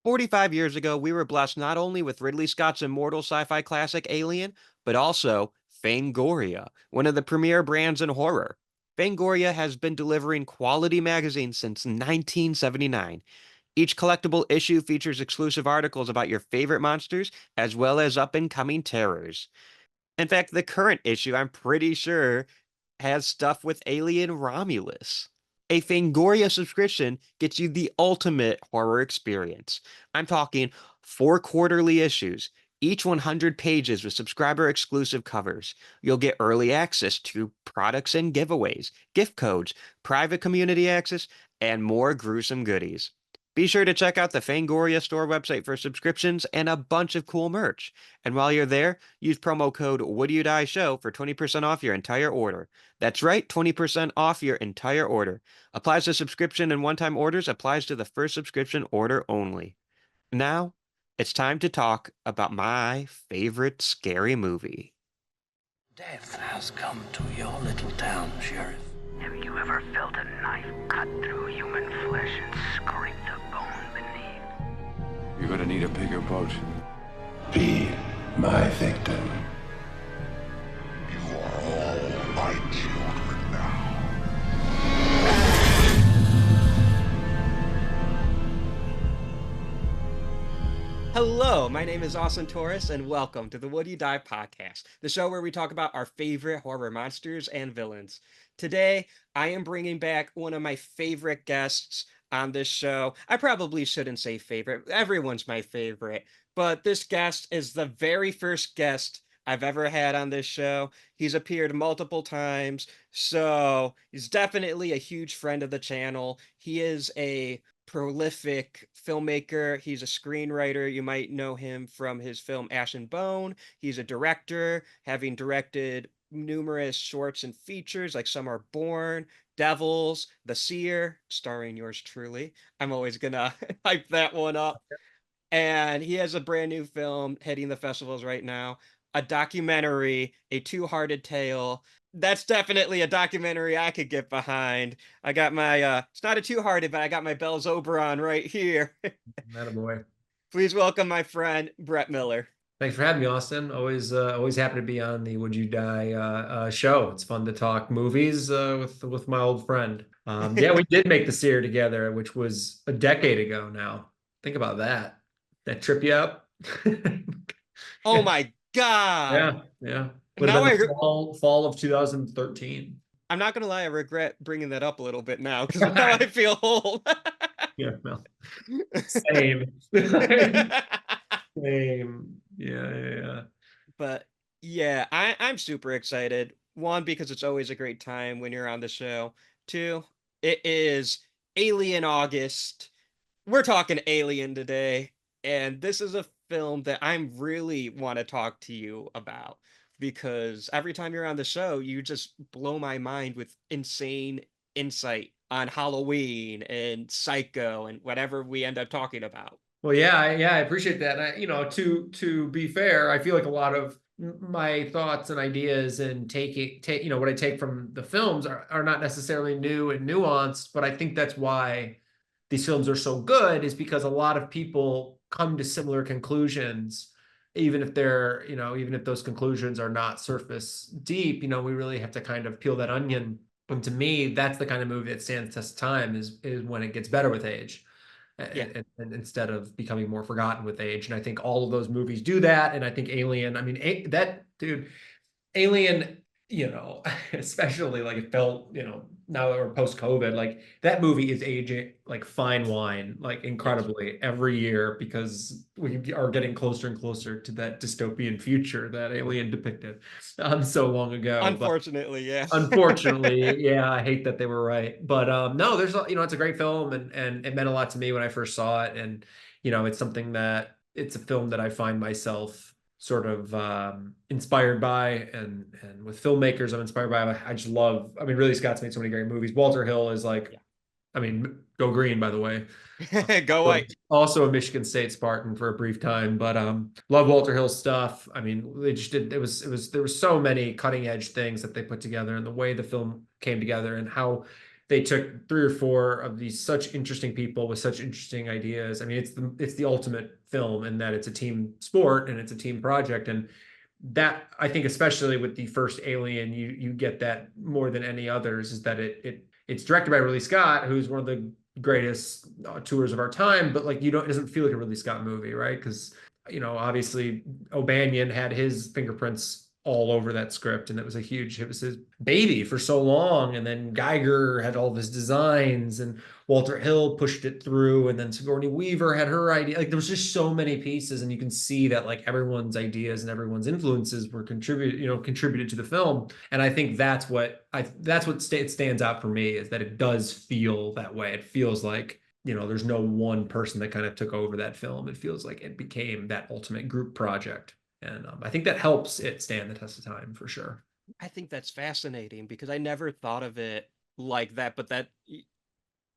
45 years ago, we were blessed not only with Ridley Scott's immortal sci-fi classic Alien, but also Fangoria, one of the premier brands in horror. Fangoria has been delivering quality magazines since 1979. Each collectible issue features exclusive articles about your favorite monsters, as well as up-and-coming terrors. In fact, the current issue, I'm pretty sure, has stuff with Alien Romulus. A Fangoria subscription gets you the ultimate horror experience. I'm talking 4 quarterly issues, each 100 pages with subscriber exclusive covers. You'll get early access to products and giveaways, gift codes, private community access, and more gruesome goodies. Be sure to check out the Fangoria store website for subscriptions and a bunch of cool merch. And while you're there, use promo code Would You Die Show for 20% off your entire order. That's right, 20% off your entire order. Applies to subscription and one-time orders, applies to the first subscription order only. Now, it's time to talk about my favorite scary movie. Death has come to your little town, Sheriff. Have you ever felt a knife cut through human flesh and scrape the bone beneath? You're gonna need a bigger boat. Be my victim. You are all my children now. Hello, my name is Austin Torres, and welcome to the Would You Die podcast, the show where we talk about our favorite horror monsters and villains. Today, I am bringing back one of my favorite guests on this show. I probably shouldn't say favorite, everyone's my favorite, but this guest is the very first guest I've ever had on this show. He's appeared multiple times, so he's definitely a huge friend of the channel. He is a prolific filmmaker. He's a screenwriter. You might know him from his film Ash and Bone. He's a director, having directed numerous shorts and features like Some Are Born, Devils, The Seer, starring yours truly. I'm always gonna hype that one up. And he has a brand new film hitting the festivals right now, a documentary, A Two-Hearted Tale. That's definitely a documentary I could get behind. I got my it's not a two-hearted, but I got my Bells Oberon right here. Attaboy. Please welcome my friend Bret Miller. Thanks for having me, Austin. Always happy to be on the Would You Die show. It's fun to talk movies with my old friend. Yeah, we did make The Seer together, which was a decade ago now. Think about that. That trip you up? Oh my God. Yeah. Would Now have been the fall of 2013. I'm not gonna lie, I regret bringing that up a little bit now because now I feel old. Yeah, no. Same. Same. Yeah. But yeah, I'm super excited. One, because it's always a great time when you're on the show. Two, it is Alien August. We're talking Alien today, and this is a film that I really want to talk to you about because every time you're on the show, you just blow my mind with insane insight on Halloween and Psycho and whatever we end up talking about. Well, yeah, I appreciate that. And to be fair, I feel like a lot of my thoughts and ideas and what I take from the films are not necessarily new and nuanced, but I think that's why these films are so good is because a lot of people come to similar conclusions, even if those conclusions are not surface deep. We really have to kind of peel that onion. And to me, that's the kind of movie that stands test of time is when it gets better with age. Yeah. And instead of becoming more forgotten with age. And I think all of those movies do that. And I think Alien, Alien, especially like it felt, now that we're post-COVID, like that movie is aging like fine wine, like incredibly every year because we are getting closer and closer to that dystopian future that Alien depicted so long ago. Unfortunately, yeah. Unfortunately, yeah, I hate that they were right. But no, it's a great film and it meant a lot to me when I first saw it. And, it's a film that I find myself sort of inspired by and with filmmakers I'm inspired by. I just love, Ridley Scott's made so many great movies. Walter Hill is like, go green, by the the way. Go white. Also a Michigan State Spartan for a brief time, but love Walter Hill's stuff. They just did, there were so many cutting edge things that they put together and the way the film came together and how they took 3 or 4 of these such interesting people with such interesting ideas. I mean, it's the ultimate film in that it's a team sport and it's a team project. And that, I think, especially with the first Alien, you get that more than any others, is that it's directed by Ridley Scott, who's one of the greatest tours of our time, but like it doesn't feel like a Ridley Scott movie, right? Because obviously O'Banion had his fingerprints all over that script, and it was his baby for so long. And then Geiger had all of his designs, and Walter Hill pushed it through, and then Sigourney Weaver had her idea. Like there was just so many pieces, and you can see that like everyone's ideas and everyone's influences were contributed to the film. And I think that's what it stands out for me, is that it does feel that way. It feels like there's no one person that kind of took over that film. It feels like it became that ultimate group project. And I think that helps it stand the test of time for sure. I think that's fascinating because I never thought of it like that. But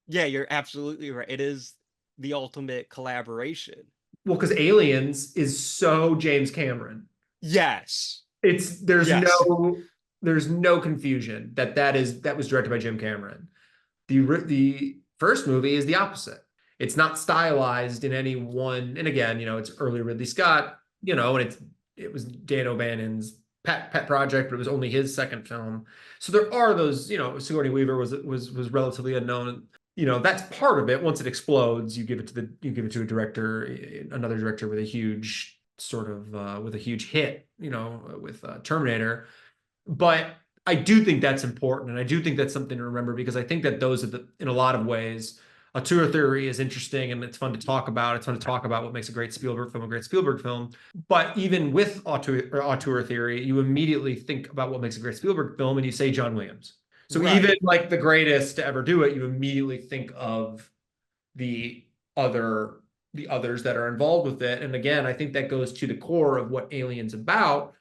yeah, you're absolutely right. It is the ultimate collaboration. Well, because Aliens is so James Cameron. Yes. There's no confusion that was directed by Jim Cameron. The first movie is the opposite. It's not stylized in any one, and again, it's early Ridley Scott, and it was Dan O'Bannon's pet project, but it was only his second film. So there are those, Sigourney Weaver was relatively unknown. That's part of it. Once it explodes, you give it to a director, another director with a huge sort of with a huge hit, with Terminator. But I do think that's important, and I do think that's something to remember, because I think that those are in a lot of ways, auteur theory is interesting and it's fun to talk about. It's fun to talk about what makes a great Spielberg film a great Spielberg film. But even with auteur theory, you immediately think about what makes a great Spielberg film, and you say John Williams. So right. Even like the greatest to ever do it, you immediately think of the others that are involved with it. And again, I think that goes to the core of what Alien's about,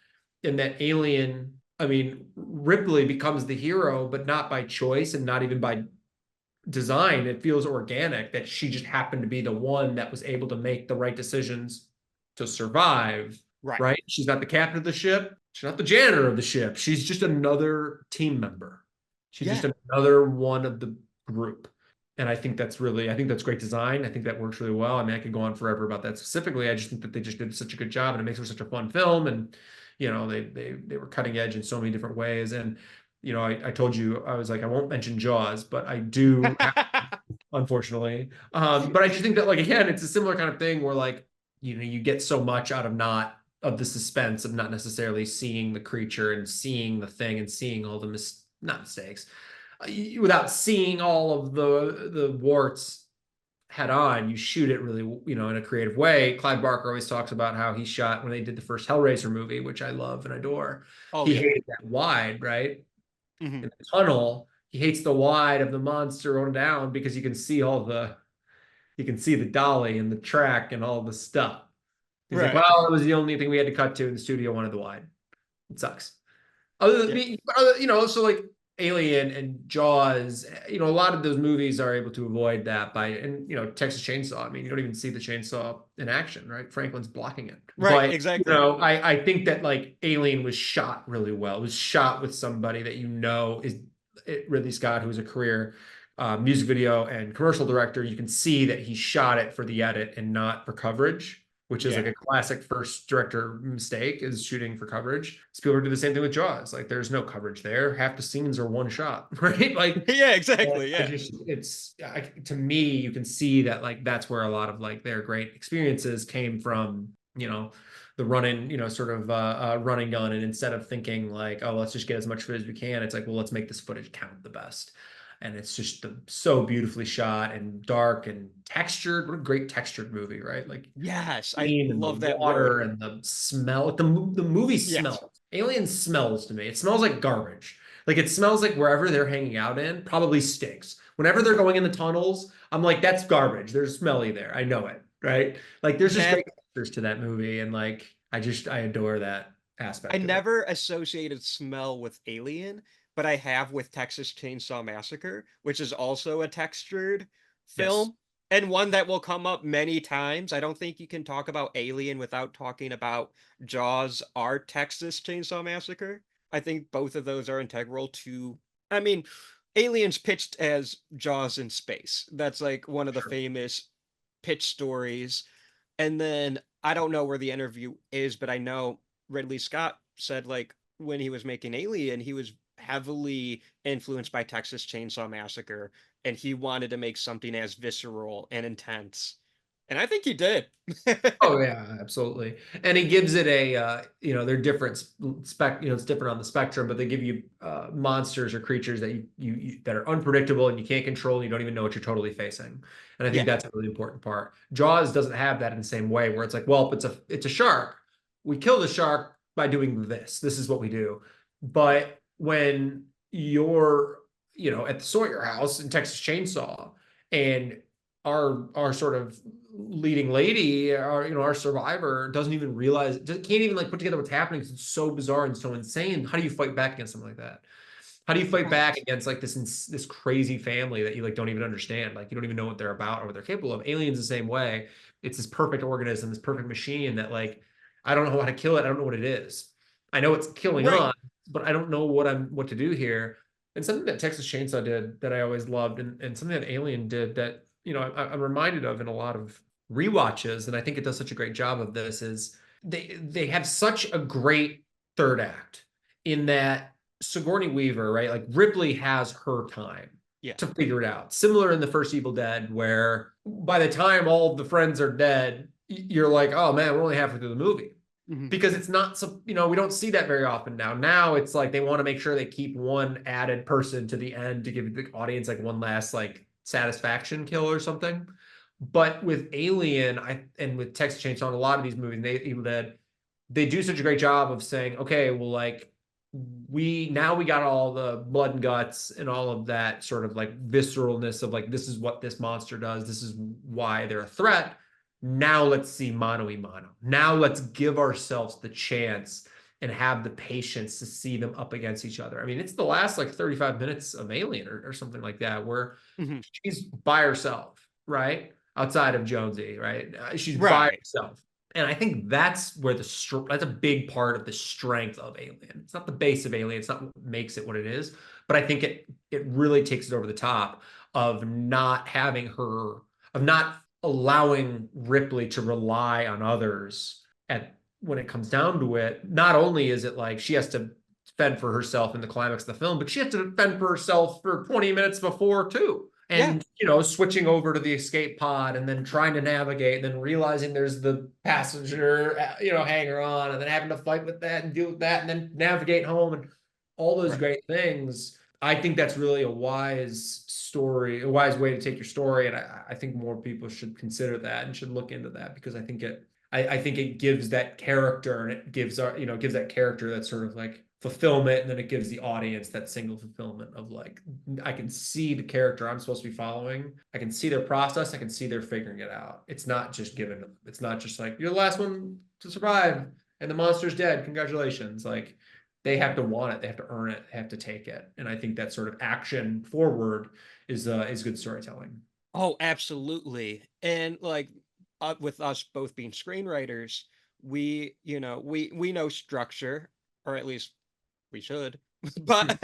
in that Alien, I mean, Ripley becomes the hero, but not by choice and not even by design. It feels organic that she just happened to be the one that was able to make the right decisions to survive. Right? She's not the captain of the ship. She's not the janitor of the ship. She's just another team member. She's just another one of the group. And I think that's great design. I think that works really well. I mean, I could go on forever about that specifically. I just think that they just did such a good job, and it makes for such a fun film. And they were cutting edge in so many different ways. And I told you, I was like, I won't mention Jaws, but I do, unfortunately. But I just think that, like, again, it's a similar kind of thing where, like, you get so much out of the suspense of not necessarily seeing the creature and seeing the thing and seeing all the not mistakes, without seeing all of the warts head on. You shoot it really, in a creative way. Clive Barker always talks about how he shot, when they did the first Hellraiser movie, which I love and adore. He hated that wide, right? Mm-hmm. In the tunnel, he hates the wide of the monster on down, because you can see the dolly and the track and all the stuff. He's like, well, it was the only thing we had to cut to, and the studio wanted the wide. It sucks. Other than so like Alien and Jaws, a lot of those movies are able to avoid that and Texas Chainsaw. I mean, you don't even see the chainsaw in action, right? Franklin's blocking it. Right, but, exactly. I think that like Alien was shot really well. It was shot with somebody that is Ridley Scott, who is a career music video and commercial director. You can see that he shot it for the edit and not for coverage, which is like a classic first director mistake, is shooting for coverage. Spielberg did the same thing with Jaws. Like, there's no coverage there. Half the scenes are one shot, right? Like, yeah, exactly. Yeah. To me, you can see that, like, that's where a lot of like their great experiences came from, the running, sort of running gun. And instead of thinking like, oh, let's just get as much footage as we can, it's like, well, let's make this footage count the best. And it's just so beautifully shot and dark and textured. What a great textured movie, right? Like, yes, I love that water and the smell. The movie smells. Alien smells to me. It smells like garbage. Like, it smells like wherever they're hanging out in probably stinks. Whenever they're going in the tunnels, I'm like, that's garbage. There's smelly there. I know it, right? Like, there's just great textures to that movie, and like, I adore that aspect. I never associated smell with Alien, but I have with Texas Chainsaw Massacre, which is also a textured film, and one that will come up many times. I don't think you can talk about Alien without talking about Jaws or Texas Chainsaw Massacre. I think both of those are integral to, I mean, Aliens pitched as Jaws in space. That's like one of the Sure. famous pitch stories. And then I don't know where the interview is, but I know Ridley Scott said like when he was making Alien, he was heavily influenced by Texas Chainsaw Massacre, and he wanted to make something as visceral and intense. And I think he did. Oh yeah, absolutely. And he gives it a they're different it's different on the spectrum, but they give you monsters or creatures that you that are unpredictable and you can't control and you don't even know what you're totally facing. And I think Yeah, that's a really important part. Jaws doesn't have that in the same way where it's like, well, it's a shark. We kill the shark by doing this. This is what we do. But when you're, at the Sawyer house in Texas Chainsaw and our sort of leading lady, our survivor doesn't even realize, can't even like put together what's happening because it's so bizarre and so insane. How do you fight back against something like that? How do you fight back right. against like this crazy family that you like don't even understand? Like you don't even know what they're about or what they're capable of. Aliens the same way. It's this perfect organism, this perfect machine that like I don't know how to kill it. I don't know what it is. I know it's killing Right. on, but I don't know what to do here. And something that Texas Chainsaw did that I always loved, and something that Alien did that I'm reminded of in a lot of rewatches, and I think it does such a great job of this, is they have such a great third act in that Sigourney Weaver, right? Like Ripley has her time Yeah. to figure it out. Similar in the first Evil Dead, where by the time all of the friends are dead, you're like, oh man, we're only halfway through the movie. Mhm. Because it's not so, we don't see that very often now. Now it's like they want to make sure they keep one added person to the end to give the audience like one last like satisfaction kill or something. But with Alien, and with Texas Chainsaw, and a lot of these movies, Evil Dead, they do such a great job of saying, okay, well, like we got all the blood and guts and all of that sort of like visceralness of like this is what this monster does, this is why they're a threat. Now let's see mano a mano. Now let's give ourselves the chance and have the patience to see them up against each other. I mean, it's the last like 35 minutes of Alien or something like that where Mhm. she's by herself, right? Outside of Jonesy, right? She's by Right. herself. And I think that's where that's a big part of the strength of Alien. It's not the base of Alien. It's not what makes it what it is, but I think it really takes it over the top of not having her, of not allowing Ripley to rely on others at when it comes down to it. Not only is it like she has to fend for herself in the climax of the film, but she has to fend for herself for 20 minutes before too. Yeah. And switching over to the escape pod and then trying to navigate and then realizing there's the passenger hanger on and then having to fight with that and deal with that and then navigate home and all those Right. great things. I think that's really a wise story, a wise way to take your story, and I think more people should consider that and should look into that because I think it gives that character and it gives gives that character that sort of like fulfillment, and then it gives the audience that single fulfillment of like I can see the character I'm supposed to be following. I can see their process. I can see they're figuring it out. It's not just given. It's not just like you're the last one to survive and the monster's dead. Congratulations. Like they have to want it. They have to earn it. They have to take it. And I think that sort of action forward is good storytelling. Oh, absolutely. And like with us both being screenwriters, we know structure, or at least we should. But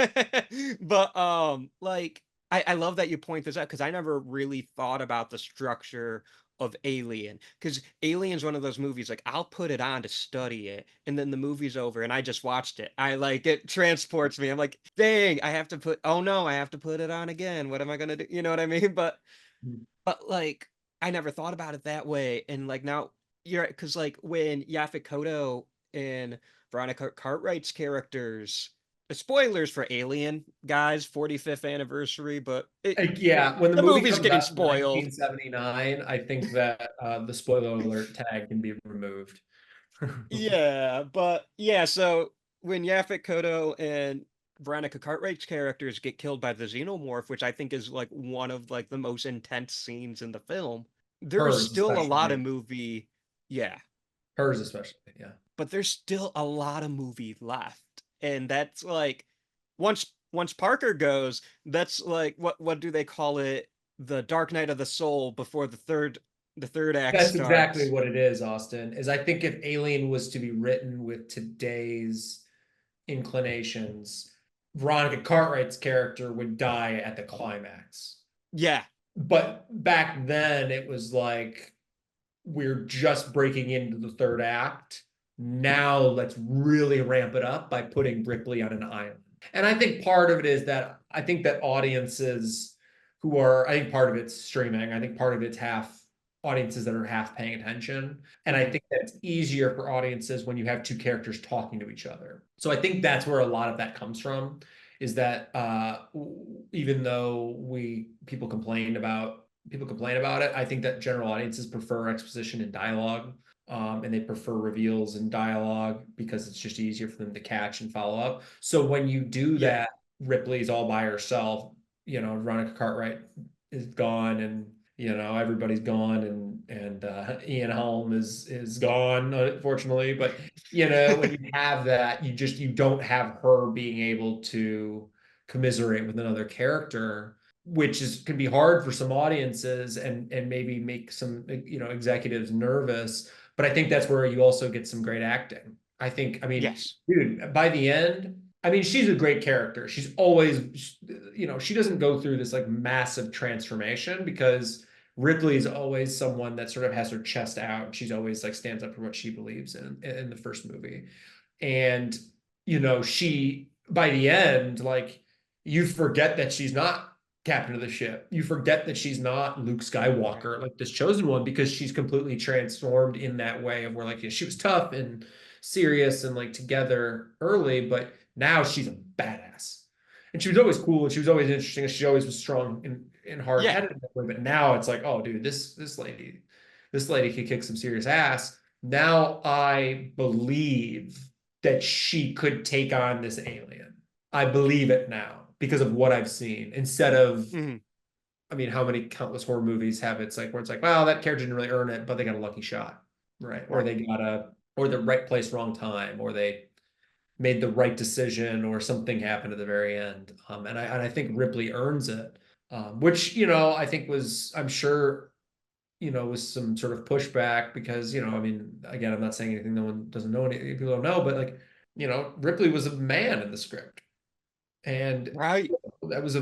like I love that you point this out because I never really thought about the structure of Alien. Because Alien's one of those movies like I'll put it on to study it, and then the movie's over and I just watched it. I like it transports me. I'm like, dang, oh no, I have to put it on again. What am I gonna do? You know what I mean? But like I never thought about it that way. And like now you're because like when Yaphet Kotto and Veronica Cartwright's characters, spoilers for Alien, guys, 45th anniversary, but Like, yeah, when the the movie movie's comes getting out in spoiled. 1979, I think that the spoiler alert tag can be removed. Yeah, but yeah, so when Yaphet Kotto and Veronica Cartwright's characters get killed by the xenomorph, which I think is like one of like the most intense scenes in the film, there is Hers still a lot of especially. movie. Yeah, Hers especially, yeah. but there's still a lot of movie left. And that's like once Parker goes, that's like what do they call it? The Dark Night of the Soul before the third act That's exactly starts. what it is, Austin. Is I think if Alien was to be written with today's inclinations, Veronica Cartwright's character would die at the climax. Yeah. But back then it was like, we're just breaking into the third act. Now let's really ramp it up by putting Ripley on an island. And I think part of it is that I think that audiences who are, I think part of it's streaming. I think part of it's half audiences that are half paying attention. And I think that's easier for audiences when you have two characters talking to each other. So I think that's where a lot of that comes from, is that even though people complain about it, I think that general audiences prefer exposition and dialogue. And they prefer reveals and dialogue because it's just easier for them to catch and follow up. So when you do that, Ripley's all by herself, Veronica Cartwright is gone, and everybody's gone, and Ian Holm is gone, unfortunately. But when you have that, you don't have her being able to commiserate with another character, which can be hard for some audiences and maybe make some executives nervous. But I think that's where you also get some great acting. I mean, Yes. dude, by the end, I mean, she's a great character. She's always, she doesn't go through this like massive transformation, because Ripley is always someone that sort of has her chest out. She's always like stands up for what she believes in the first movie. And, she, by the end, like, you forget that she's not captain of the ship. You forget that she's not Luke Skywalker, like this chosen one, because she's completely transformed in that way of where like she was tough and serious and like together early, but now she's a badass. And she was always cool, and she was always interesting, and she always was strong and hard-headed. But now it's like, oh, dude, this lady could kick some serious ass. Now I believe that she could take on this alien. I believe it now because of what I've seen, instead of, I mean, how many countless horror movies have it's like where it's like, well, that character didn't really earn it, but they got a lucky shot, right? Or they got or the right place, wrong time, or they made the right decision, or something happened at the very end. And I think Ripley earns it, which I think I'm sure was some sort of pushback, because I mean, again, I'm not saying anything no one doesn't know, any people don't know, but like Ripley was a man in the script. And Right. that was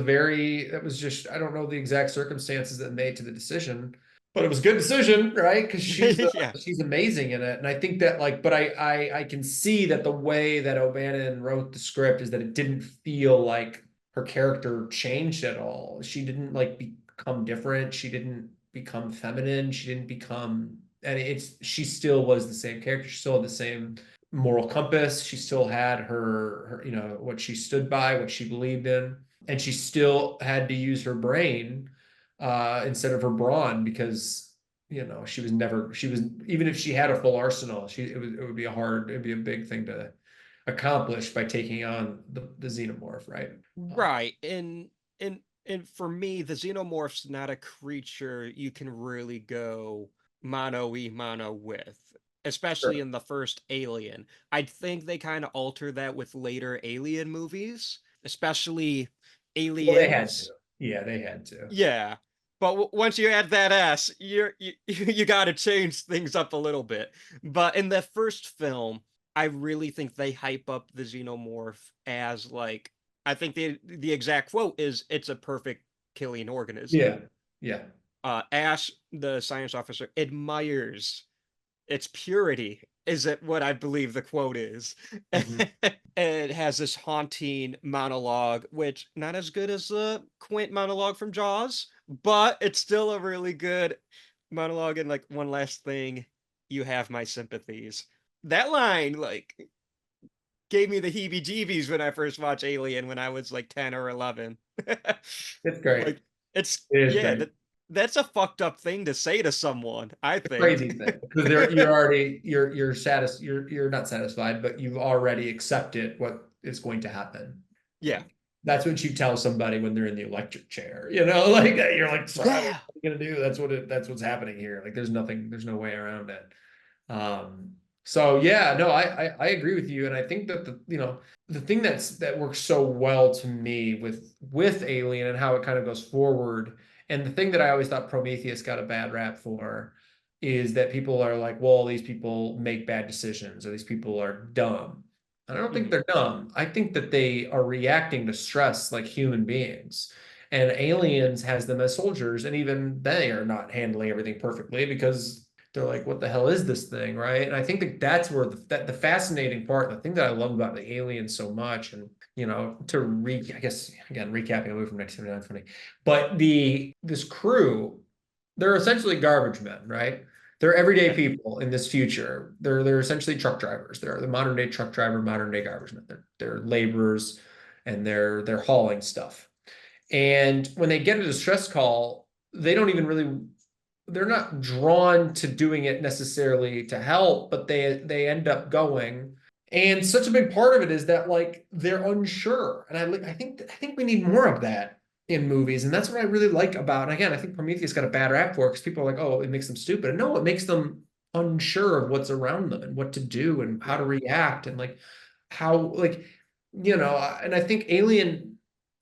just, I don't know the exact circumstances that made to the decision, but it was a good decision, right? Because Yeah. she's amazing in it. And I think that like, but I can see that the way that O'Bannon wrote the script is that it didn't feel like her character changed at all. She didn't like become different. She didn't become feminine. She didn't become, and she still was the same character. She still had the same moral compass. She still had her what she stood by, what she believed in, and she still had to use her brain instead of her brawn, because she was even if she had a full arsenal, it'd be a big thing to accomplish by taking on the xenomorph, right? Right. And for me, the xenomorph's not a creature you can really go mano y mano with, especially Sure. in the first Alien. I think they kind of alter that with later Alien movies, especially Well, they had to. Aliens. Yeah, they had to. Yeah. But once you add that S, you got to change things up a little bit. But in the first film, I really think they hype up the xenomorph as like, I think the exact quote is, "It's a perfect killing organism." Yeah. Yeah. Ash, the science officer, admires its purity, is it what I believe the quote is. Mhm. It has this haunting monologue, which not as good as the quaint monologue from Jaws, but it's still a really good monologue. And like, one last thing, "You have my sympathies." That line like gave me the heebie-jeebies when I first watched Alien when I was like 10 or 11. It's great. Like, it's It is yeah, great. that's a fucked up thing to say to someone, I think. Crazy thing, because you're not satisfied, but you've already accepted what is going to happen. Yeah. That's what you tell somebody when they're in the electric chair, like you're like, sorry, what Yeah. are you gonna do? That's what's happening here. Like there's no way around it. So yeah, no, I agree with you. And I think that the thing that works so well to me with Alien and how it kind of goes forward, and the thing that I always thought Prometheus got a bad rap for, is that people are like, well, these people make bad decisions, or these people are dumb. And I don't think they're dumb. I think that they are reacting to stress like human beings. And aliens has them as soldiers, and even they are not handling everything perfectly because they're like, what the hell is this thing, right? And I think that that's where the fascinating part, the thing that I love about the aliens so much, and I guess again recapping away from 1979, but this crew, they're essentially garbage men, right? They're everyday people in this future. They're essentially truck drivers. They're the modern day truck driver, modern day garbage men. They're laborers, and they're hauling stuff. And when they get a distress call, they don't even really, they're not drawn to doing it necessarily to help, but they end up going. And such a big part of it is that like they're unsure. And I think we need more of that in movies. And that's what I really like about, and again, I think Prometheus got a bad rap for it because people are like, oh, it makes them stupid. And no, it makes them unsure of what's around them and what to do and how to react and like how like and I think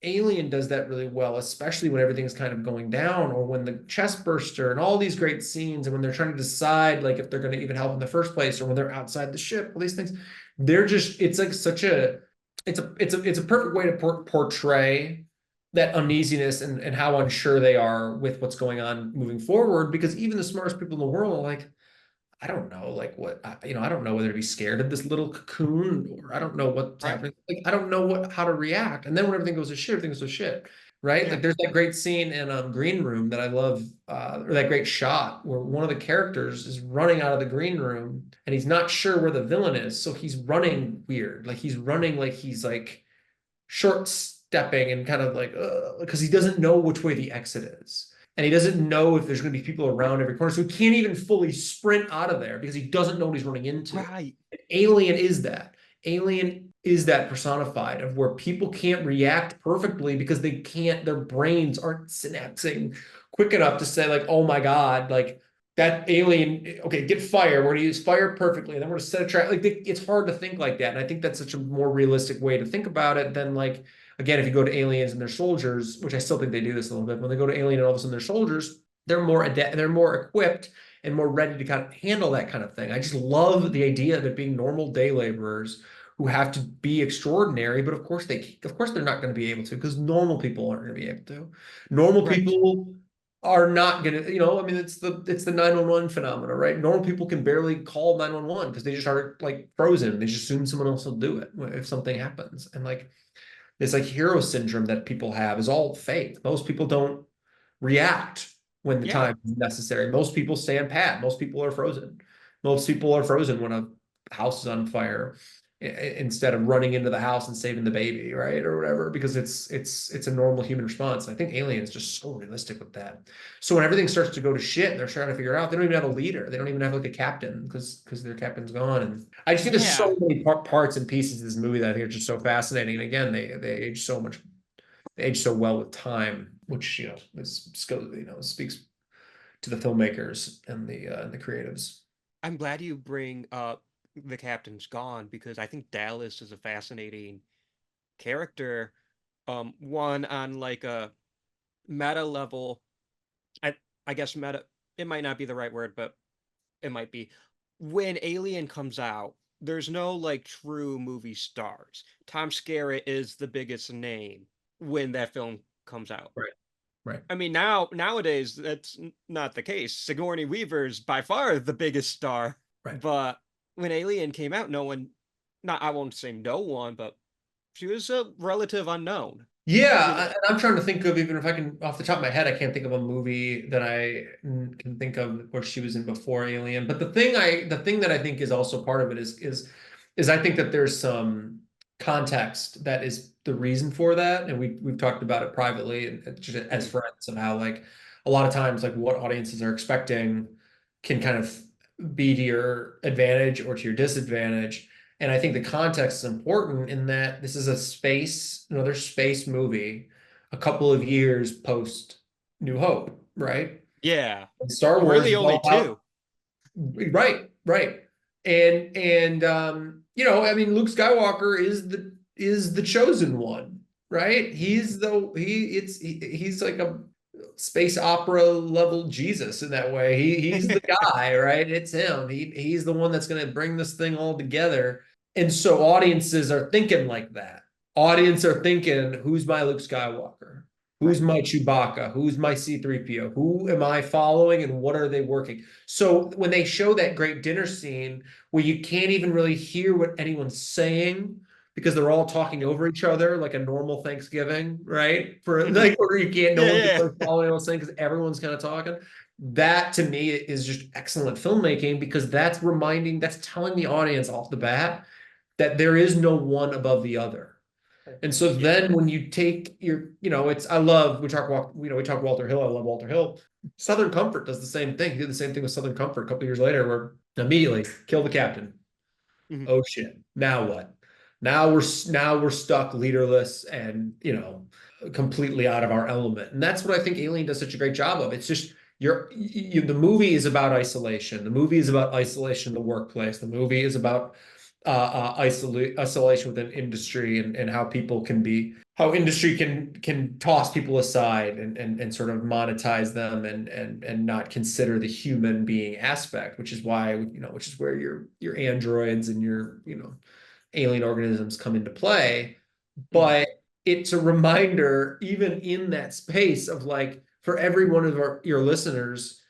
Alien does that really well, especially when everything's kind of going down, or when the chest burster and all these great scenes, and when they're trying to decide like if they're going to even help in the first place, or when they're outside the ship, all these things. It's like it's a perfect way to portray that uneasiness and how unsure they are with what's going on moving forward. Because even the smartest people in the world are like, I don't know, like I don't know whether to be scared of this little cocoon, or I don't know what's happening. Like, I don't know how to react. And then when everything goes to shit, everything goes to shit, right? Yeah. Like there's that great scene in Green Room that I love, or that great shot where one of the characters is running out of the green room and he's not sure where the villain is. So he's running weird. Like he's running like he's like short stepping and kind of like, because he doesn't know which way the exit is. And he doesn't know if there's going to be people around every corner. So he can't even fully sprint out of there because he doesn't know what he's running into. Right. Alien is that. Alien is that personified of where people can't react perfectly because they can't, their brains aren't synapsing quick enough to say like, oh my God, like that alien, okay, get fire. We're going to use fire perfectly. And then we're going to set a trap. Like it's hard to think like that. And I think that's such a more realistic way to think about it than like, again, if you go to aliens and they're soldiers, which I still think they do this a little bit, when they go to alien and all of a sudden they're soldiers, they're more equipped and more ready to kind of handle that kind of thing. I just love the idea of it being normal day laborers who have to be extraordinary, but of course they're not going to be able to, because normal people aren't going to be able to. Normal people are not going to, I mean, it's the 911 phenomena, right? Normal people can barely call 911 because they just are like frozen. They just assume someone else will do it if something happens. And like, this like hero syndrome that people have is all fake. Most people don't react when the time is necessary. Most people stand pat. Most people are frozen. Most people are frozen when a house is on fire instead of running into the house and saving the baby, right? Or whatever, because it's a normal human response. And I think Alien's just so realistic with that. So when everything starts to go to shit and they're trying to figure it out, they don't even have a leader. They don't even have like a captain because their captain's gone. And I just think there's so many parts and pieces of this movie that I think are just so fascinating. And again, they age so much, they age so well with time, which speaks to the filmmakers and the creatives. I'm glad you bring up the captain's gone, because I think Dallas is a fascinating character. One on like a meta level. I guess meta, it might not be the right word, but it might be. When Alien comes out, there's no like true movie stars. Tom Skerritt is the biggest name when that film comes out. Right. I mean, nowadays that's not the case. Sigourney Weaver's by far the biggest star. Right. But when Alien came out, no one, not I won't say no one, but she was a relative unknown. Yeah, I'm trying to think of, even if I can, off the top of my head, I can't think of a movie that I can think of where she was in before Alien. But the thing that I think is also part of it is I think that there's some context that is the reason for that, and we've talked about it privately and just as friends, of how like a lot of times like what audiences are expecting can kind of be to your advantage or to your disadvantage. And I think the context is important in that this is another space movie, a couple of years post New Hope, right? Yeah. And Star Wars really only two. Right. And I mean, Luke Skywalker is the chosen one, right? He's like a space opera level Jesus in that way. He's the guy, right? It's him. He's the one that's going to bring this thing all together. And so audiences are thinking like that. Audience are thinking, who's my Luke Skywalker? Who's Right. my Chewbacca? Who's my C-3PO? Who am I following and what are they working? So when they show that great dinner scene where you can't even really hear what anyone's saying because they're all talking over each other like a normal Thanksgiving, right? For Mhm. like, or you can't, no Yeah, one can yeah. really follow what anyone's saying because everyone's kind of talking. That to me is just excellent filmmaking because that's telling the audience off the bat that there is no one above the other. And so Yeah. then when you take your, I love, we talk Walter Hill. I love Walter Hill. Southern Comfort does the same thing. He did the same thing with Southern Comfort a couple years later, where immediately kill the captain. Mhm. Oh shit. Now what? Now we're stuck leaderless and, completely out of our element. And that's what I think Alien does such a great job of. It's just the movie is about isolation. The movie is about isolation in the workplace. The movie is about isolation within industry and how industry can toss people aside and sort of monetize them and not consider the human being aspect, which is why, which is where your androids and your, alien organisms come into play. Mhm. But it's a reminder, even in that space of like, for every one of your listeners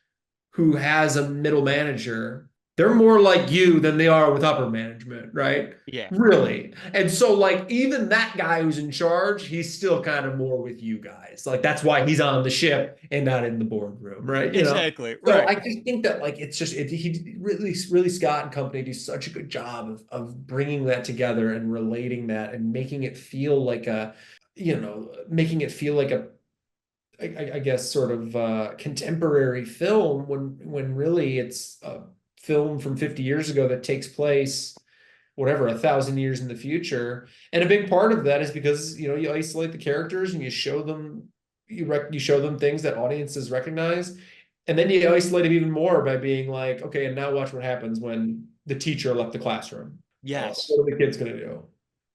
who has a middle manager, they're more like you than they are with upper management, right? Yeah. Really. And so, like, even that guy who's in charge, he's still kind of more with you guys. Like, that's why he's on the ship and not in the boardroom, right? Exactly. So Right. I just think that, like, he really Scott and company do such a good job of bringing that together and relating that and making it feel like making it feel like I guess sort of contemporary film when really it's a film from 50 years ago that takes place whatever 1,000 years in the future. And a big part of that is because you isolate the characters and you show them you show them things that audiences recognize, and then you isolate them even more by being like, okay, and now watch what happens when the teacher left the classroom. Yes. What are the kids going to do?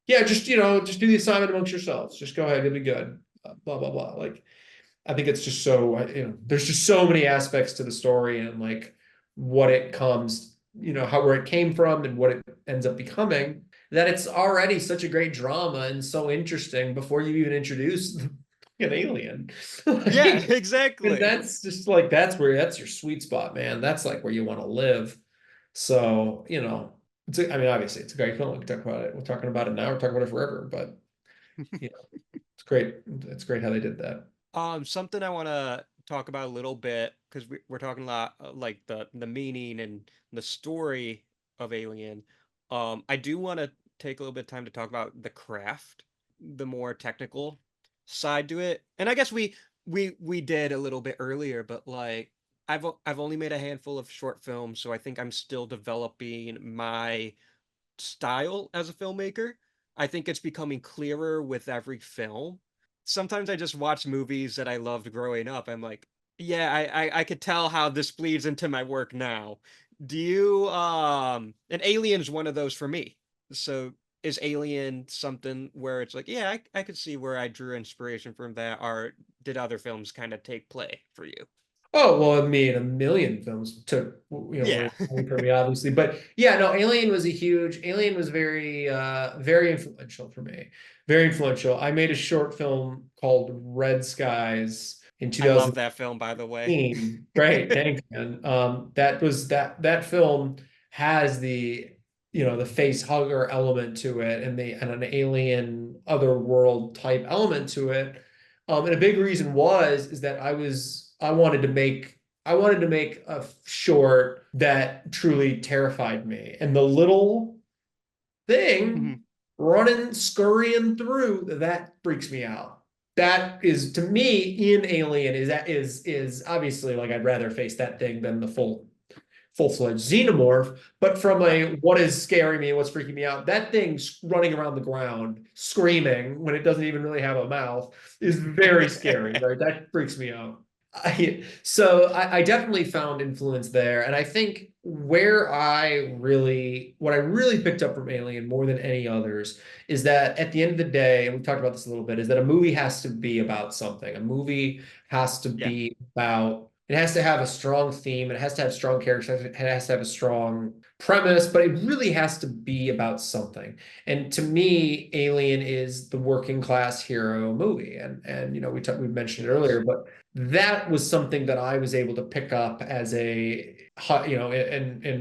Yeah, just do the assignment amongst yourselves. Just go ahead, it'll be good. Blah blah blah. Like, I think it's just so, there's just so many aspects to the story and like what it comes, where it came from and what it ends up becoming, that it's already such a great drama and so interesting before you even introduce an alien. Yeah, Like, and exactly. that's just like, that's your sweet spot, man. That's like where you want to live. So, I mean, obviously it's a great film. We can talk about it. We're talking about it now. We're talking about it forever, but it's great. It's great how they did that. Something I want to talk about a little bit because we're talking a lot like the meaning and the story of Alien. I do want to take a little bit of time to talk about the craft, the more technical side to it. And I guess we did a little bit earlier, but like I've only made a handful of short films, so I think I'm still developing my style as a filmmaker. I think it's becoming clearer with every film. Sometimes I just watch movies that I loved growing up. I'm like, yeah, I could tell how this bleeds into my work now. Do you and Alien's one of those for me. So is Alien something where it's like, yeah, I could see where I drew inspiration from that, or did other films kind of take play for you? Oh, well, I mean, a million films took, were Yeah. inspired for me, obviously. But yeah, no, Alien was very influential for me. Very influential. I made a short film called Red Skies in I love that film, by the way. 2018. Great, thanks, man. That film has the face hugger element to it and an alien otherworld type element to it. And a big reason is that I wanted to make a short that truly terrified me. And the little thing Mhm. running, scurrying through, that freaks me out. That is, to me, in Alien, is obviously like I'd rather face that thing than the full-fledged xenomorph. But from a what is scaring me and what's freaking me out, that thing's running around the ground screaming when it doesn't even really have a mouth is very scary, right? That freaks me out. So I definitely found influence there. And I think what I really picked up from Alien more than any others is that at the end of the day, and we talked about this a little bit, is that a movie has to be about something. A movie has to Yeah. be about It has to have a strong theme. It has to have strong characters. It has to have a strong premise, but it really has to be about something. And to me, Alien is the working class hero movie. And we mentioned it earlier, but that was something that I was able to pick up as in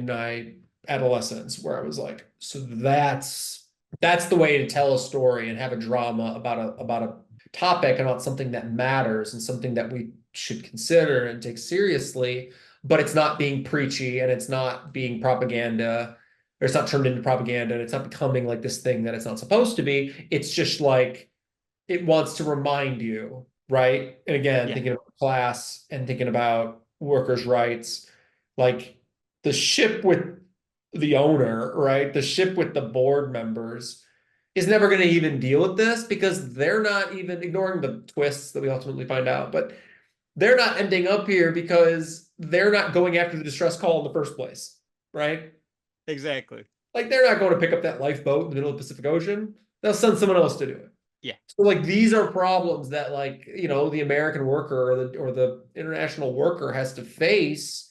my adolescence, where I was like, so that's the way to tell a story and have a drama about a topic and about something that matters and something that we should consider and take seriously, but it's not being preachy and it's not being propaganda, or it's not turned into propaganda, and it's not becoming like this thing that it's not supposed to be. It's just like it wants to remind you, right? And again, Yeah. thinking about class and thinking about workers' rights, like the ship with the owner, right? The ship with the board members is never going to even deal with this because they're not even ignoring the twists that we ultimately find out, but they're not ending up here because they're not going after the distress call in the first place, right? Exactly. Like they're not going to pick up that lifeboat in the middle of the Pacific Ocean. They'll send someone else to do it. Yeah. So like these are problems that the American worker or the international worker has to face.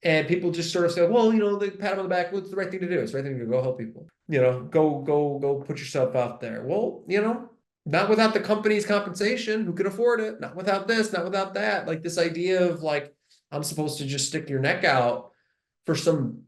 And people just sort of say, well, they pat them on the back. What's the right thing to do? It's the right thing to go help people. Go put yourself out there. Well, not without the company's compensation. Who can afford it? Not without this, not without that. Like this idea of like, I'm supposed to just stick your neck out for some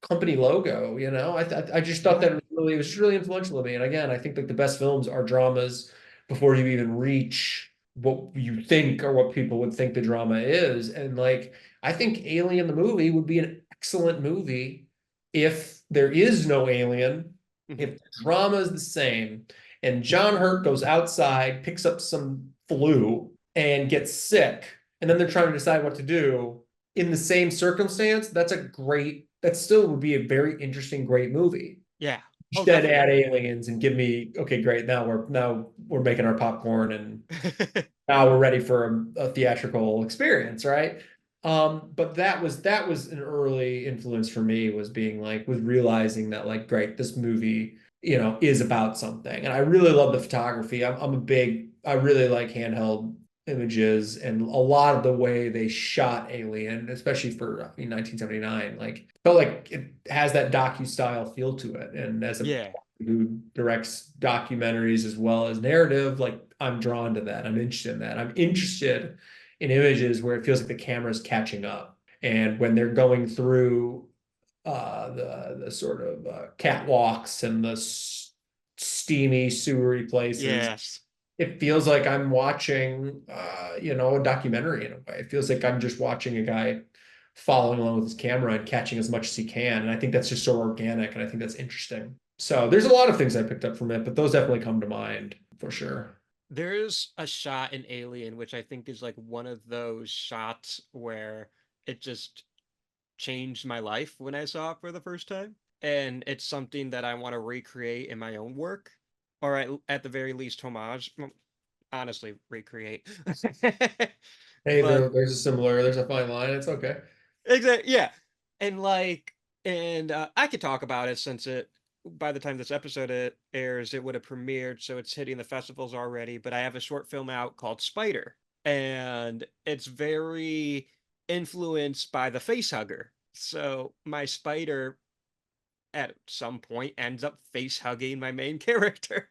company logo, I just thought that it was really influential to me. And again, I think like the best films are dramas before you even reach what you think or what people would think the drama is. And like, I think Alien the movie would be an excellent movie if there is no alien, if the drama is the same, and John Hurt goes outside, picks up some flu, and gets sick, and then they're trying to decide what to do in the same circumstance. That still would be a very interesting, great movie. Yeah. Instead, add aliens and give me, okay, great. Now we're making our popcorn and now we're ready for a theatrical experience, right? But that was an early influence for me, was realizing that like, great, this movie, is about something. And I really love the photography. I really like handheld images, and a lot of the way they shot Alien, especially for 1979, like felt like it has that docu-style feel to it. And as a who directs documentaries as well as narrative, like I'm drawn to that. I'm interested in that. I'm interested in images where it feels like the camera's catching up. And when they're going through the sort of catwalks and the steamy, sewery places, Yes. it feels like I'm watching, a documentary in a way. It feels like I'm just watching a guy following along with his camera and catching as much as he can. And I think that's just so organic, and I think that's interesting. So there's a lot of things I picked up from it, but those definitely come to mind for sure. There's a shot in Alien, which I think is like one of those shots where it just changed my life when I saw it for the first time. And it's something that I want to recreate in my own work, or at the very least, homage. Honestly, recreate. Hey, But there's a fine line. It's okay. exactly, yeah. And I could talk about it since by the time this episode airs, it would have premiered, so it's hitting the festivals already. But I have a short film out called Spider, and it's very influenced by the Facehugger. So my spider at some point ends up face hugging my main character.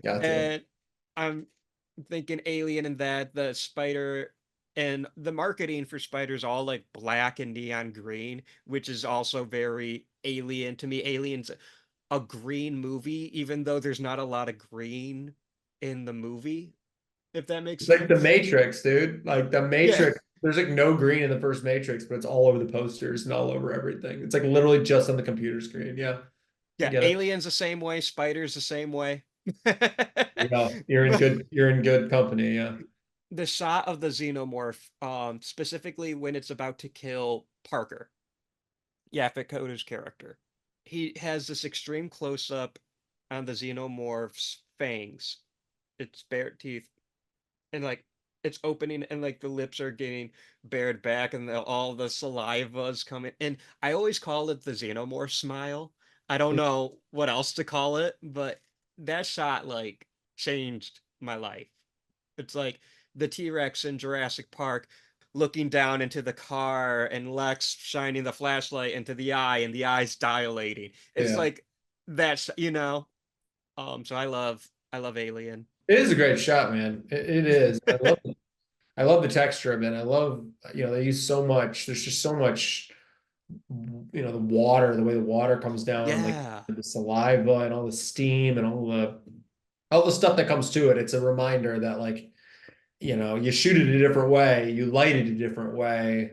Gotcha. And I'm thinking Alien and that the spider and the marketing for Spider's all like black and neon green, which is also very Alien to me. Alien's a green movie, even though there's not a lot of green in the movie, if that makes It's sense. like the Matrix, dude. Like the Matrix, there's like no green in the first Matrix, but it's all over the posters and all over everything. It's like literally just on the computer screen. Yeah. Yeah, Alien's the same way, Spider's the same way. You're in good company. Yeah. The shot of the xenomorph, specifically when it's about to kill Parker, Yaphet Kotto's character, he has this extreme close up on the xenomorph's fangs, its bared teeth, and like it's opening, and like the lips are getting bared back, and all the saliva's coming. And I always call it the xenomorph smile. I don't know what else to call it, but that shot like changed my life. It's like the T-Rex in Jurassic Park looking down into the car and Lex shining the flashlight into the eye and the eyes dilating. It's Yeah. like that's, you know, so I love Alien. It is a great shot, man. It is. I love the texture of it. I love, they use so much. There's just so much, the water, the way the water comes down, like Yeah. the saliva and all the steam and all the stuff that comes to it. It's a reminder that like, you shoot it a different way, you light it a different way,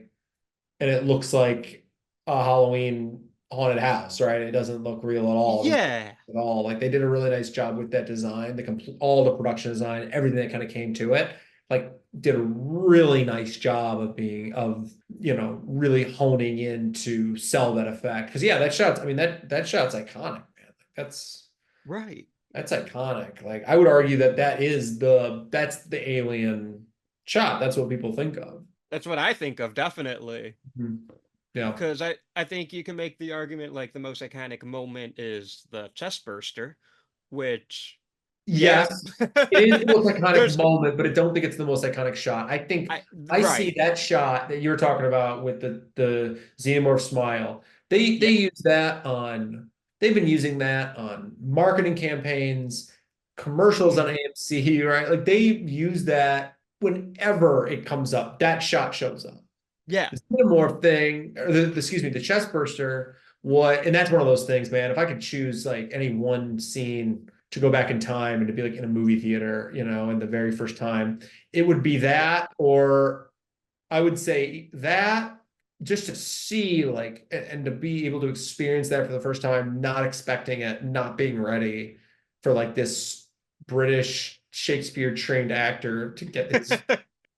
and it looks like a Halloween haunted house, right? It doesn't look real at all. Yeah. At all. Like they did a really nice job with that design, all the production design, everything that kind of came to it. Like did a really nice job of really honing in to sell that effect. Because yeah, that shot's, I mean, that shot's iconic, man. Like that's Right. iconic. Like I would argue that's the Alien shot. That's what people think of. That's what I think of, definitely. Yeah. Because I think you can make the argument like the most iconic moment is the chest burster, which Yes, yeah. it is the most iconic There's moment, but I don't think it's the most iconic shot. I think I see right. that shot that you're talking about with the xenomorph smile. They use that on. They've been using that on marketing campaigns, commercials on AMC, right? Like they use that whenever it comes up. That shot shows up. Yeah. The xenomorph thing, or the chest burster. And that's one of those things, man. If I could choose like any one scene to go back in time and to be like in a movie theater, in the very first time, it would be that, or I would say that just to see like, and to be able to experience that for the first time, not expecting it, not being ready for like this British Shakespeare trained actor to get his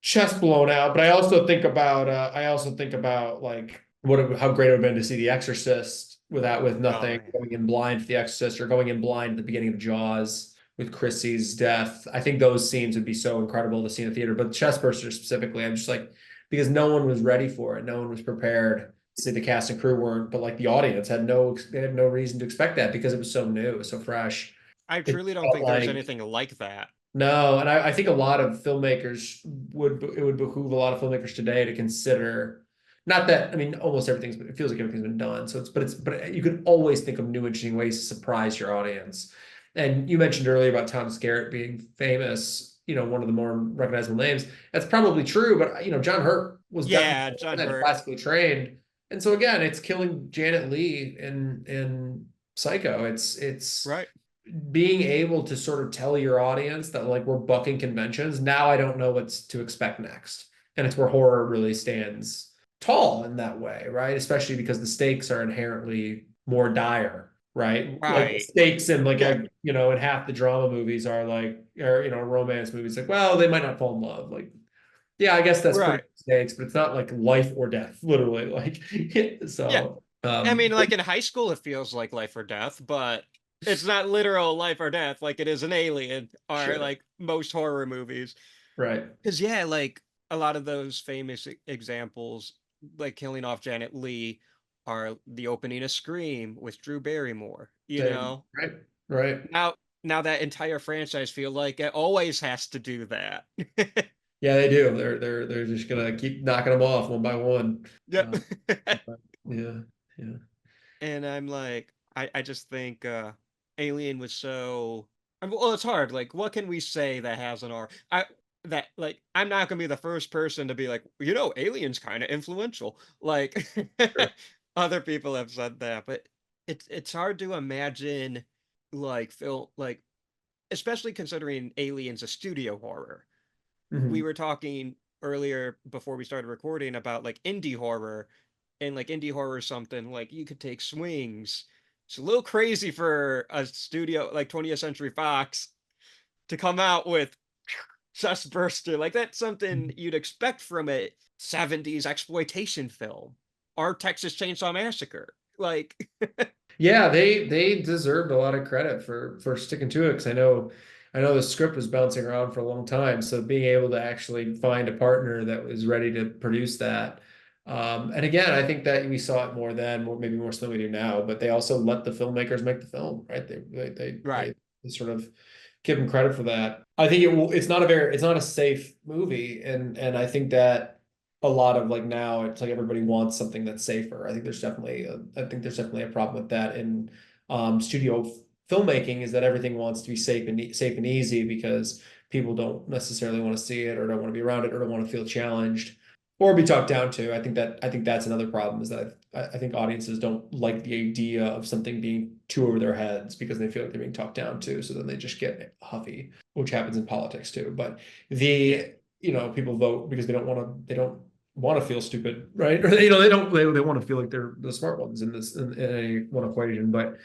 chest blown out. But I also think about like how great it would have been to see The Exorcist with nothing, Oh, going in blind for The Exorcist, or going in blind at the beginning of Jaws with Chrissy's death. I think those scenes would be so incredible to see in the theater. But Chestburster specifically, I'm just like, because no one was ready for it, no one was prepared. See, the cast and crew weren't, but like the audience had no reason to expect that because it was so new, it was so fresh. I It truly don't felt think there's like anything like that. no, and I think a lot of filmmakers would behoove a lot of filmmakers today to consider. Not that, I mean, almost everything's, it feels like everything's been done. So but you can always think of new interesting ways to surprise your audience. And you mentioned earlier about Tom Skerritt being famous, one of the more recognizable names. That's probably true, but John Hurt was Yeah, definitely John Hurt. classically trained. And so again, it's killing Janet Leigh in Psycho. It's Right. being able to sort of tell your audience that like we're bucking conventions. Now I don't know what's to expect next. And it's where horror really stands tall in that way, right? Especially because the stakes are inherently more dire, right? Like the Right. stakes in like Yeah. in half the drama movies are like, or romance movies, like, well, they might not fall in love. Like, yeah, I guess that's Right. pretty stakes, but it's not like life or death, literally. Like, Yeah. so I mean, like in high school, it feels like life or death, but it's not literal life or death like it is an Alien or sure, like most horror movies. right. Because yeah, like a lot of those famous examples, like killing off Janet Leigh, are the opening of Scream with Drew Barrymore. Same. Right, right. Now that entire franchise feel like it always has to do that. Yeah, they do. They're just gonna keep knocking them off one by one. Yep. Yeah, yeah. And I'm like, I just think Alien was so. Well, it's hard. Like, what can we say that has an R? I'm not gonna be the first person to be like, Alien's kind of influential. Like, Sure. other people have said that, but it's hard to imagine like film like, especially considering Alien's a studio horror. We Mhm. were talking earlier before we started recording about like indie horror, and like indie horror is something like you could take swings. It's a little crazy for a studio like 20th Century Fox to come out with Chestburster. Like that's something you'd expect from a 70s exploitation film or Texas Chainsaw Massacre. Like Yeah, they deserved a lot of credit for sticking to it because I know the script was bouncing around for a long time. So being able to actually find a partner that was ready to produce that. And again, I think that we saw it more then, maybe more so than we do now, but they also let the filmmakers make the film, right? right. They sort of give them credit for that. I think it's not a safe movie, and I think that a lot of like now it's like everybody wants something that's safer. I think there's definitely a problem with that in studio filmmaking, is that everything wants to be safe and easy because people don't necessarily want to see it or don't want to be around it or don't want to feel challenged or be talked down to. I think that's another problem, is that I think audiences don't like the idea of something being too over their heads because they feel like they're being talked down to. So then they just get huffy, which happens in politics too. But Yeah. people vote because they don't want to feel stupid, right? Or they want to feel like they're the smart ones in this in one equation. But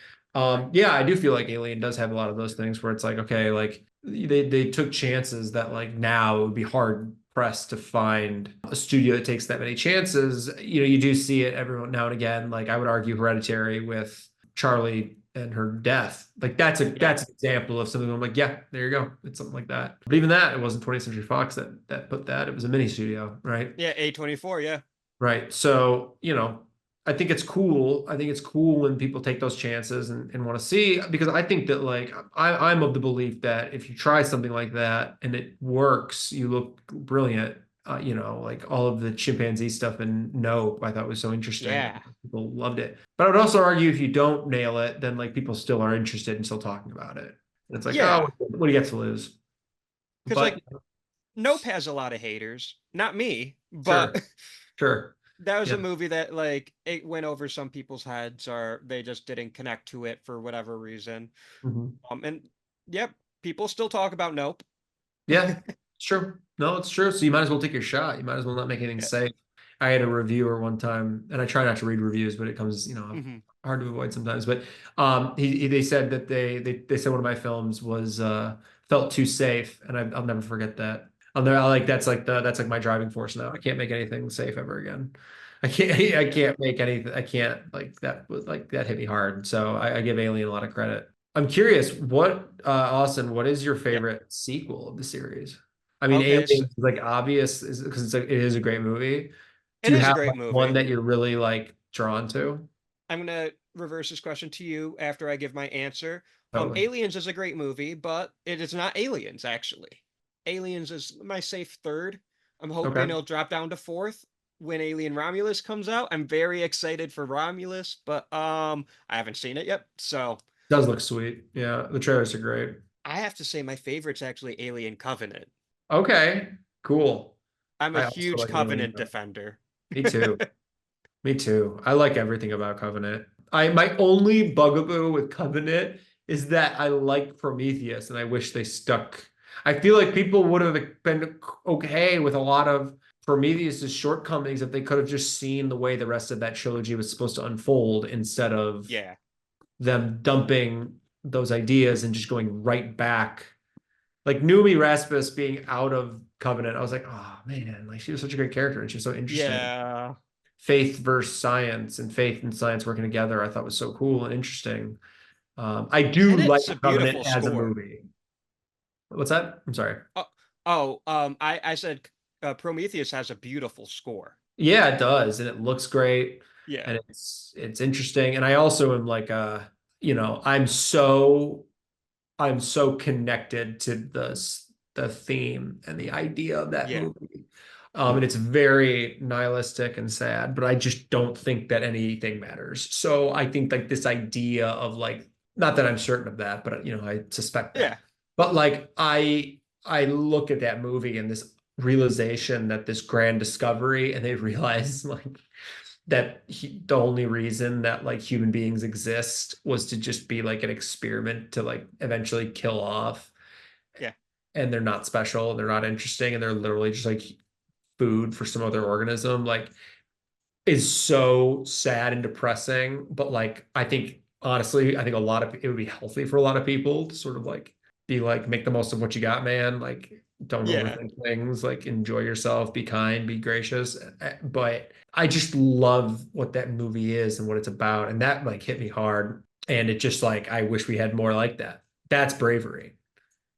yeah, I do feel like Alien does have a lot of those things where it's like, okay, like they took chances that like now it would be hard pressed to find a studio that takes that many chances. You do see it every now and again. Like I would argue Hereditary with Charlie and her death. Like that's an example of something I'm like, yeah, there you go. It's something like that. But even that, it wasn't 20th Century Fox that put that. It was a mini studio, right? Yeah, A24, yeah. Right. So, I think it's cool. I think it's cool when people take those chances and want to see, because I think that like I'm of the belief that if you try something like that and it works, you look brilliant. Like all of the chimpanzee stuff in Nope, I thought was so interesting. Yeah. People loved it. But I would also argue if you don't nail it, then like people still are interested and still talking about it. And it's like, oh, Yeah. what do you get to lose? Because But like Nope has a lot of haters. Not me, sure, but sure. that was Yeah. a movie that like it went over some people's heads or they just didn't connect to it for whatever reason. Mhm. And yep, people still talk about Nope. Yeah, it's true. No, it's true. So you might as well take your shot. You might as well not make anything Yeah. safe. I had a reviewer one time, and I try not to read reviews, but it comes, Mhm. hard to avoid sometimes. But they said that they said one of my films was felt too safe, and I'll never forget that. That's like my driving force now. I can't make anything safe ever again. I can't make anything. I can't like that was like that hit me hard. So I give Alien a lot of credit. I'm curious, Austin, what is your Yeah. favorite sequel of the series? I mean, Okay, Alien so is like obvious because it is a great movie. Do it you is a have great like one movie. that you're really like drawn to? I'm gonna reverse this question to you after I give my answer. Totally. Aliens is a great movie, but it is not Aliens, actually. Aliens is my safe third. I'm hoping Okay. it'll drop down to fourth when Alien Romulus comes out. I'm very excited for Romulus, but I haven't seen it yet. So Does look sweet. Yeah, the trailers are great. I have to say my favorite's actually Alien Covenant. Okay, cool. I'm a I also huge like Alien. Covenant defender. Me too. Me too. I like everything about Covenant. My only bugaboo with Covenant is that I like Prometheus and I wish they stuck. I feel like people would have been okay with a lot of Prometheus's shortcomings if they could have just seen the way the rest of that trilogy was supposed to unfold instead of Yeah. them dumping those ideas and just going right back. Like Numi Raspis being out of Covenant, I was like, oh man, like she was such a great character and she was so interesting. Yeah. Faith versus science and faith and science working together, I thought was so cool and interesting. I do And like it's a Covenant beautiful as a score. movie. What's that? I'm sorry. I said Prometheus has a beautiful score. Yeah, it does, and it looks great, Yeah. and it's interesting. And I also am like, I'm so connected to the theme and the idea of that Yeah. movie. And it's very nihilistic and sad, but I just don't think that anything matters. So I think like this idea of like, not that I'm certain of that, but I suspect Yeah. that. But like I look at that movie and this realization that this grand discovery, and they realize like that the only reason that like human beings exist was to just be like an experiment to like eventually kill off, Yeah. and they're not special and they're not interesting and they're literally just like food for some other organism, like is so sad and depressing. But like I think honestly, I think a lot of it would be healthy for a lot of people to sort of like be like, make the most of what you got, man. Like don't Yeah. overthink things, like enjoy yourself, be kind, be gracious. But I just love what that movie is and what it's about. And that like hit me hard. And it just like, I wish we had more like that. That's bravery.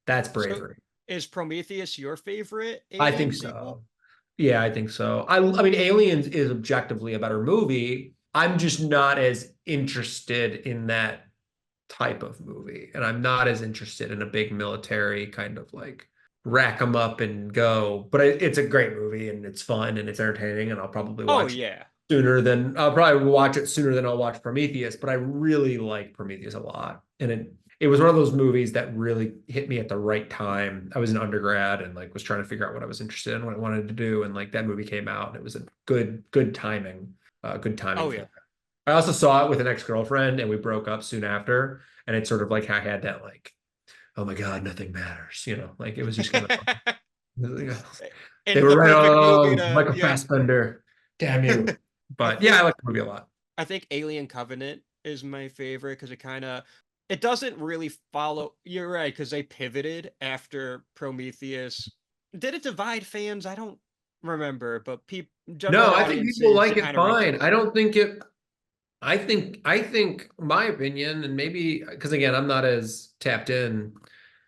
That's So bravery. is Prometheus your favorite I Alien think sequel? so. Yeah, I think so. I mean, Aliens is objectively a better movie. I'm just not as interested in that type of movie, and I'm not as interested in a big military kind of like rack them up and go. But it's a great movie and it's fun and it's entertaining, and I'll probably Oh watch it yeah. I'll probably watch it sooner than I'll watch Prometheus. But I really like Prometheus a lot, and it was one of those movies that really hit me at the right time. I was an undergrad and like was trying to figure out what I was interested in, what I wanted to do, and like that movie came out, and it was a good timing, good timing Oh for yeah. that. I also saw it with an ex-girlfriend, and we broke up soon after, and it's sort of like I had that like, oh my God, nothing matters, like it was just kind of they It's were the right all perfect movie along, to Michael yeah. Fassbender, damn you. I But yeah, I think like the movie a lot. I think Alien Covenant is my favorite because it doesn't really follow. You're right, because they pivoted after Prometheus. Did it divide fans? I don't remember, but No, general I think people audiences like it kind of reached. fine. I don't think it. I think my opinion, and maybe because again, I'm not as tapped in,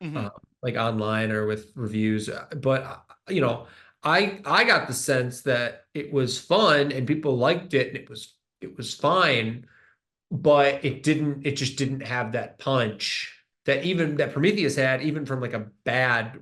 Hmm. like online or with reviews, but I got the sense that it was fun and people liked it and it was fine, but it just didn't have that punch that even that Prometheus had, even from like a bad,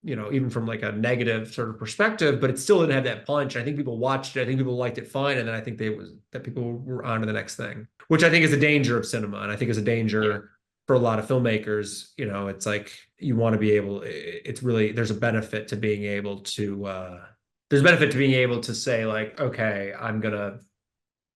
even from like a negative sort of perspective, but it still didn't have that punch. I think people watched it. I think people liked it fine. And then I think that people were on to the next thing, which I think is a danger of cinema. And I think is a Yeah. danger for a lot of filmmakers. It's like you want to be able, it's really, there's benefit to being able to say like, okay, I'm gonna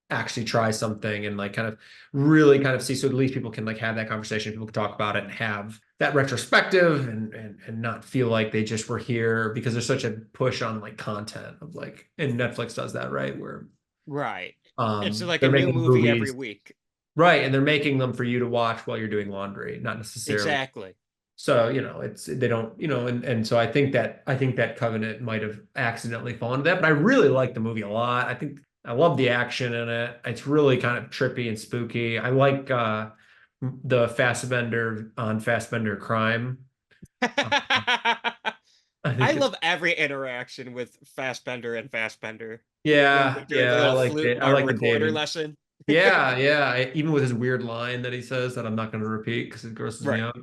actually try something and like kind of really kind of see, so at least people can like have that conversation, people can talk about it and have that retrospective and not feel like they just were here because there's such a push on like content of like, and Netflix does that, right, where Right. It's like a they're new making movie every movies, week. right, and they're making them for you to watch while you're doing laundry, not necessarily. Exactly. So, it's they don't, and so I think that Covenant might have accidentally fallen to that, but I really like the movie a lot. I love the action in it. It's really kind of trippy and spooky. I like the Fassbender on Fassbender crime. I I think it's love every interaction with Fassbender and Fassbender when yeah, they're doing the yeah, I little liked flute it. I or like the recorder David. lesson. Yeah, yeah. Even with his weird line that he says that I'm not going to repeat because it grosses me Right. out.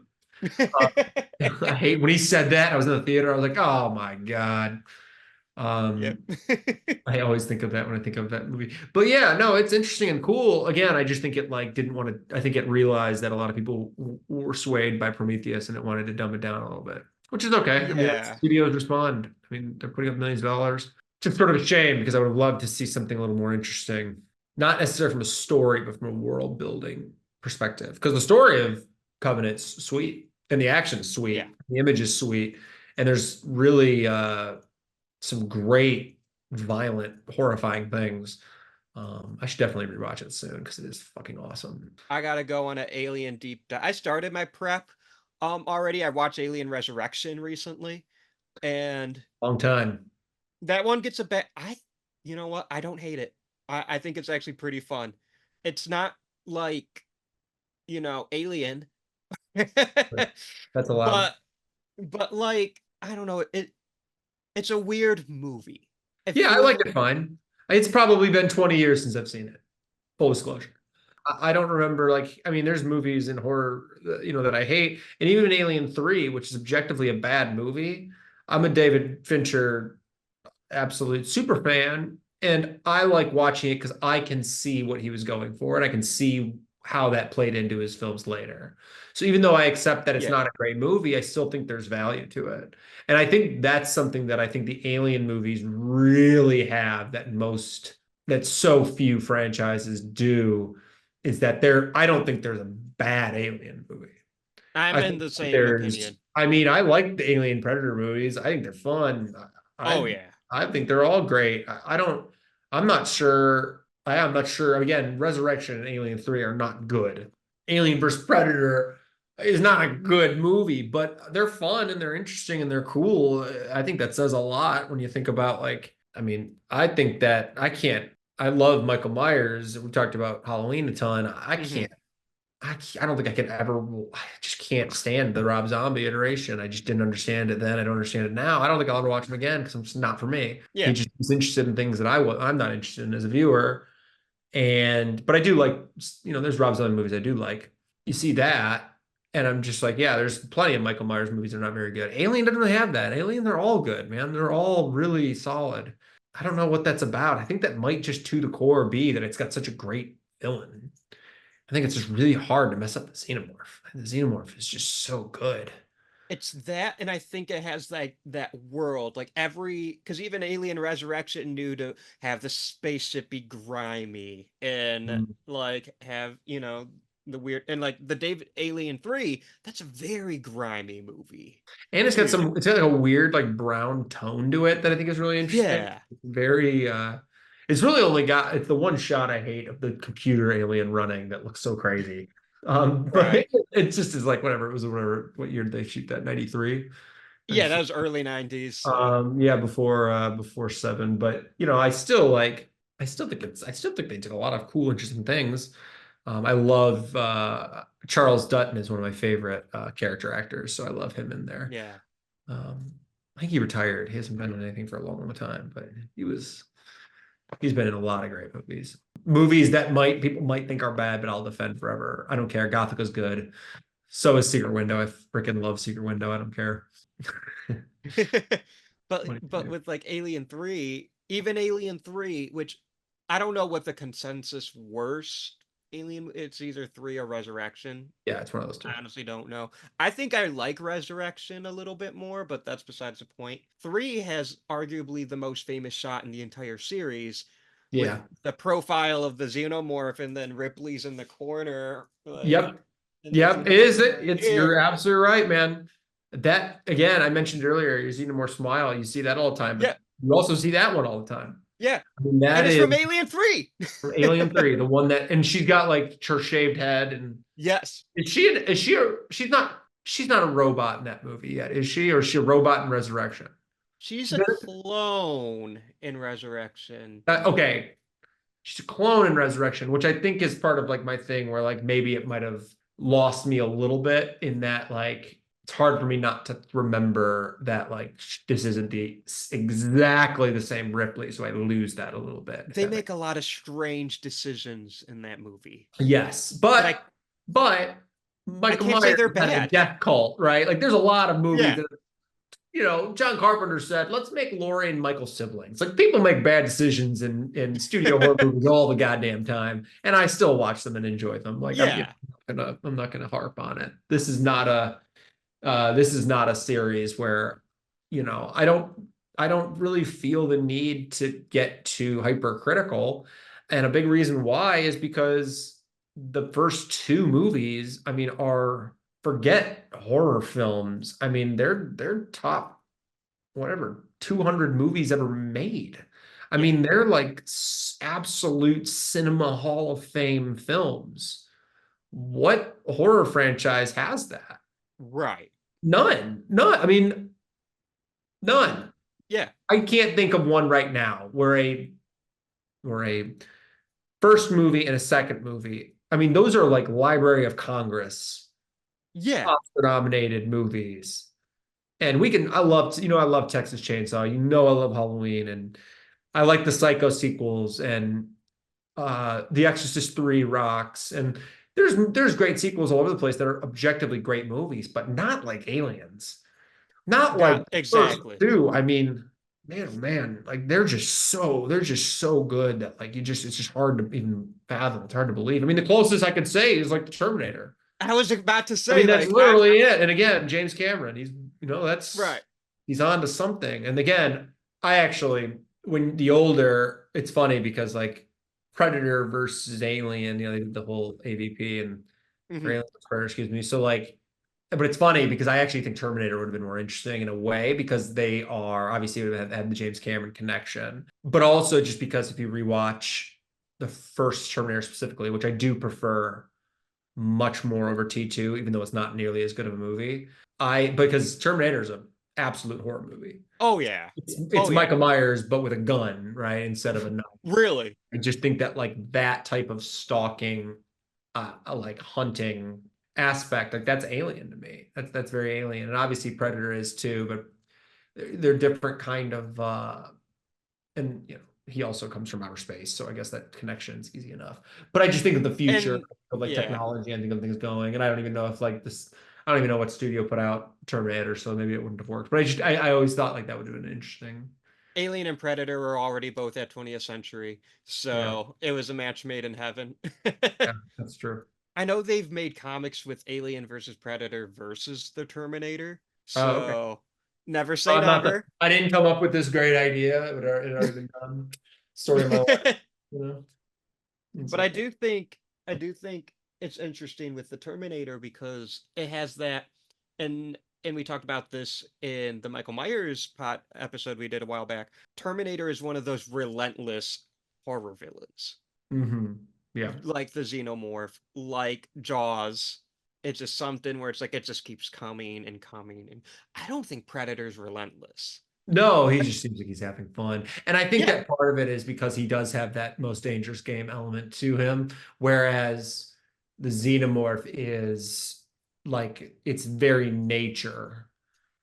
Uh, I hate when he said that. I was in the theater. I was like, oh my God. Yep. Um, I always think of that when I think of that movie. But yeah, no, it's interesting and cool. Again, I just think it like didn't want to, I think it realized that a lot of people were swayed by Prometheus and it wanted to dumb it down a little bit, which is okay. I mean, that's Yeah. studios respond. I mean, they're putting up millions of dollars. It's sort of a shame because I would have loved to see something a little more interesting, not necessarily from a story, but from a world building perspective. Because the story of Covenant's sweet and the action's Yeah. sweet, the image is sweet, and there's really some great violent, horrifying things. I should definitely rewatch it soon because it is fucking awesome. I gotta go on an Alien deep dive. I started my prep already. I watched Alien Resurrection recently, and Long time. that one gets a bit. You know what? I don't hate it. I think it's actually pretty fun. It's not like, Alien, That's allowed. but like, I don't know, it's a weird movie. It Yeah, I feels like it fine. It's probably been 20 years since I've seen it. Full disclosure. I don't remember, like, I mean, there's movies in horror, that I hate. And even Alien 3, which is objectively a bad movie. I'm a David Fincher absolute super fan. And I like watching it because I can see what he was going for and I can see how that played into his films later. So even though I accept that it's yeah. not a great movie, I still think there's value to it. And I think that's something that I think the Alien movies really have that so few franchises do, is that I don't think there's a bad Alien movie. I'm I in think the same there's, opinion. I mean, I like the Alien Predator movies. I think they're fun. Oh I yeah. I think they're all great. I don't, I'm not sure. I am not sure. Again, Resurrection and Alien 3 are not good. Alien vs. Predator is not a good movie, but they're fun and they're interesting and they're cool. I think that says a lot when you think about like, I mean, I think that I love Michael Myers. We talked about Halloween a ton. Hmm. I don't think I could ever, I just can't stand the Rob Zombie iteration. I just didn't understand it then. I don't understand it now. I don't think I'll ever watch him again because it's not for me. He Yeah. just is interested in things that I'm not interested in as a viewer. But I do like, there's Rob Zombie movies I do like. You see that. And I'm just like, yeah, there's plenty of Michael Myers movies that are not very good. Alien doesn't really have that. Alien, they're all good, man. They're all really solid. I don't know what that's about. I think that might just to the core be that it's got such a great villain. I think it's just really hard to mess up the xenomorph. The xenomorph is just so good. It's that, and I think it has like that world, like because even Alien Resurrection knew to have the spaceship be grimy and Mm. like have, the weird, and like the David Alien 3, that's a very grimy movie And it's got too. it's got like a weird like brown tone to it that I think is really interesting. Yeah, Very it's really only got it's the one shot I hate of the computer alien running that looks so crazy. But right. it just is like whatever. It was whatever, what year did they shoot that? 93? Yeah, that was early 90s, so Yeah, before seven. But I still think I still think they did a lot of cool, interesting things. I love Charles Dutton is one of my favorite character actors, so I love him in there. yeah. Um, I think he retired. He hasn't been in anything for a long, long time, but he's been in a lot of great movies. Movies that people might think are bad, but I'll defend forever. I don't care. Gothika's good. So is Secret Window. I freaking love Secret Window. I don't care. But What do you but do? with like Alien 3, even Alien 3, which I don't know what the consensus worst Alien, it's either 3 or Resurrection. Yeah, it's one of those I two. honestly don't know. I think I like Resurrection a little bit more, but that's besides the point. 3 has arguably the most famous shot in the entire series with Yeah. the profile of the xenomorph and then Ripley's in the corner, like, Yep. and then Yep. she's It is looking it. right It's you're here. absolutely right, man. That again, I mentioned earlier, you're seeing more smile. You see that all the time, but Yeah, you also see that one all the time. yeah. I mean, And that it's is from Alien 3. from Alien 3, the one that, and she's got like her shaved head, and Yes. she's not a robot in that movie yet, is she? Or is she a robot in Resurrection? She's a clone in Resurrection. Okay, she's a clone in Resurrection, which I think is part of like my thing where like maybe it might have lost me a little bit in that like it's hard for me not to remember that like this isn't the exactly the same Ripley, so I lose that a little bit. If They that make a lot of strange decisions in that movie. Yes, But but I Michael can't say Myers they're is kind of a bad. death cult, right? Like there's a lot of movies Yeah. that John Carpenter said, let's make Laurie and Michael siblings. Like people make bad decisions in studio horror movies all the goddamn time, and I still watch them and enjoy them. Like Yeah. I'm not gonna harp on it. This is not a series where, I don't really feel the need to get too hypercritical. And a big reason why is because the first two movies, I mean, are forget horror films. I mean, they're top whatever 200 movies ever made. I Yeah. mean, they're like absolute cinema hall of fame films. What horror franchise has that? Right. None. None. I mean, none. Yeah. I can't think of one right now where a first movie and a second movie. I mean, those are like Library of Congress Yeah. Oscar nominated movies. And I love Texas Chainsaw. I love Halloween, and I like the Psycho sequels, and The Exorcist 3 rocks, and there's great sequels all over the place that are objectively great movies, but not like Aliens. Not like Not the first exactly. two. I mean, man, oh man, like they're just so good that like it's just hard to even fathom. It's hard to believe. I mean, the closest I could say is like the Terminator. I was about to I say, mean, that's like, I literally it. And again, James Cameron, right. he's on to something. And again, I actually, when the older, it's funny because like Predator versus Alien, they did the whole AVP and or Hmm. Alien versus Predator, excuse me. So like, but it's funny because I actually think Terminator would have been more interesting in a way because they are obviously would have had the James Cameron connection, but also just because if you rewatch the first Terminator specifically, which I do prefer much more over T2, even though it's not nearly as good of a movie. Because Terminator is an absolute horror movie. Oh yeah. It's Oh yeah. Michael Myers, but with a gun, right? Instead of a knife. Really. I just think that like that type of stalking, like hunting aspect, like that's alien to me. That's very alien. And obviously Predator is too, but they're different kind of and he also comes from outer space, so I guess that connection's easy enough. But I just think of the future And of like yeah, technology and think of things going, and I don't even know if like this. I don't even know what studio put out Terminator, so maybe it wouldn't have worked. But I always thought like that would have been interesting. Alien and Predator were already both at 20th century, Yeah, so it was a match made in heaven. yeah, that's true. I know they've made comics with Alien versus Predator versus the Terminator, Oh, okay. so never say Not that never. I didn't come up with this great idea. It had already been done. Story of my life, you know. It's But I okay. do think it's interesting with the Terminator because it has that, and we talked about this in the Michael Myers pot episode we did a while back. Terminator is one of those relentless horror villains, Yeah. like the Xenomorph, like Jaws. It's just something where it's like it just keeps coming and coming, and I don't think Predator's relentless. No, he just seems like he's having fun. And I think Yeah, that part of it is because he does have that most dangerous game element to him, whereas the xenomorph is like its very nature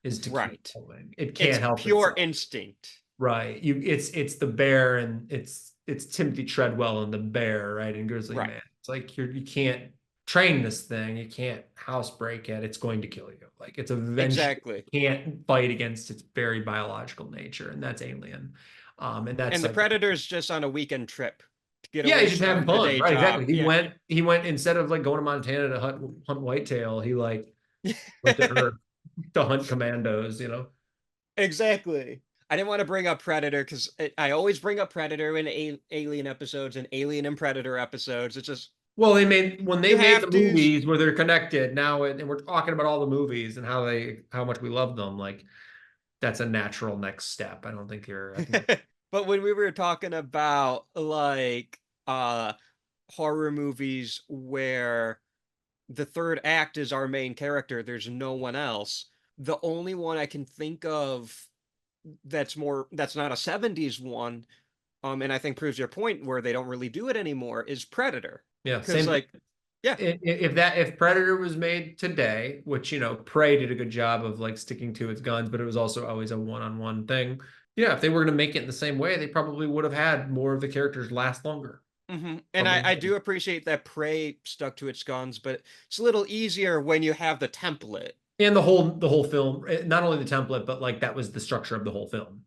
is to keep right. going. It can't It's help pure itself. instinct. Right. It's the bear and it's Timothy Treadwell and the bear, right? And Grizzly Right. Man. It's like you can't train this thing. You can't housebreak it. It's going to kill you. Like it's eventually Exactly. can't fight against its very biological nature, and that's Alien. And that's And the like Predator's just on a weekend trip to get yeah, away he's just having from the fun, day right? job. Exactly. Yeah. He went instead of like going to Montana to hunt whitetail, he like went to Earth to hunt commandos, you know. Exactly. I didn't want to bring up Predator because I always bring up Predator in Alien episodes and Alien and Predator episodes. It's just, Well, when they you made the have to. movies where they're connected now, and we're talking about all the movies and how much we love them. Like that's a natural next step. I don't think you're. I think But when we were talking about like horror movies where the third act is our main character, there's no one else. The only one I can think of that's not a 70s one, and I think proves your point where they don't really do it anymore, is Predator. yeah, Because same thing. like, yeah, If Predator was made today, which Prey did a good job of like sticking to its guns, but it was also always a one-on-one thing. Yeah, if they were going to make it in the same way, they probably would have had more of the characters last longer. And I do appreciate that Prey stuck to its guns, but it's a little easier when you have the template. And the whole film, not only the template, but like that was the structure of the whole film.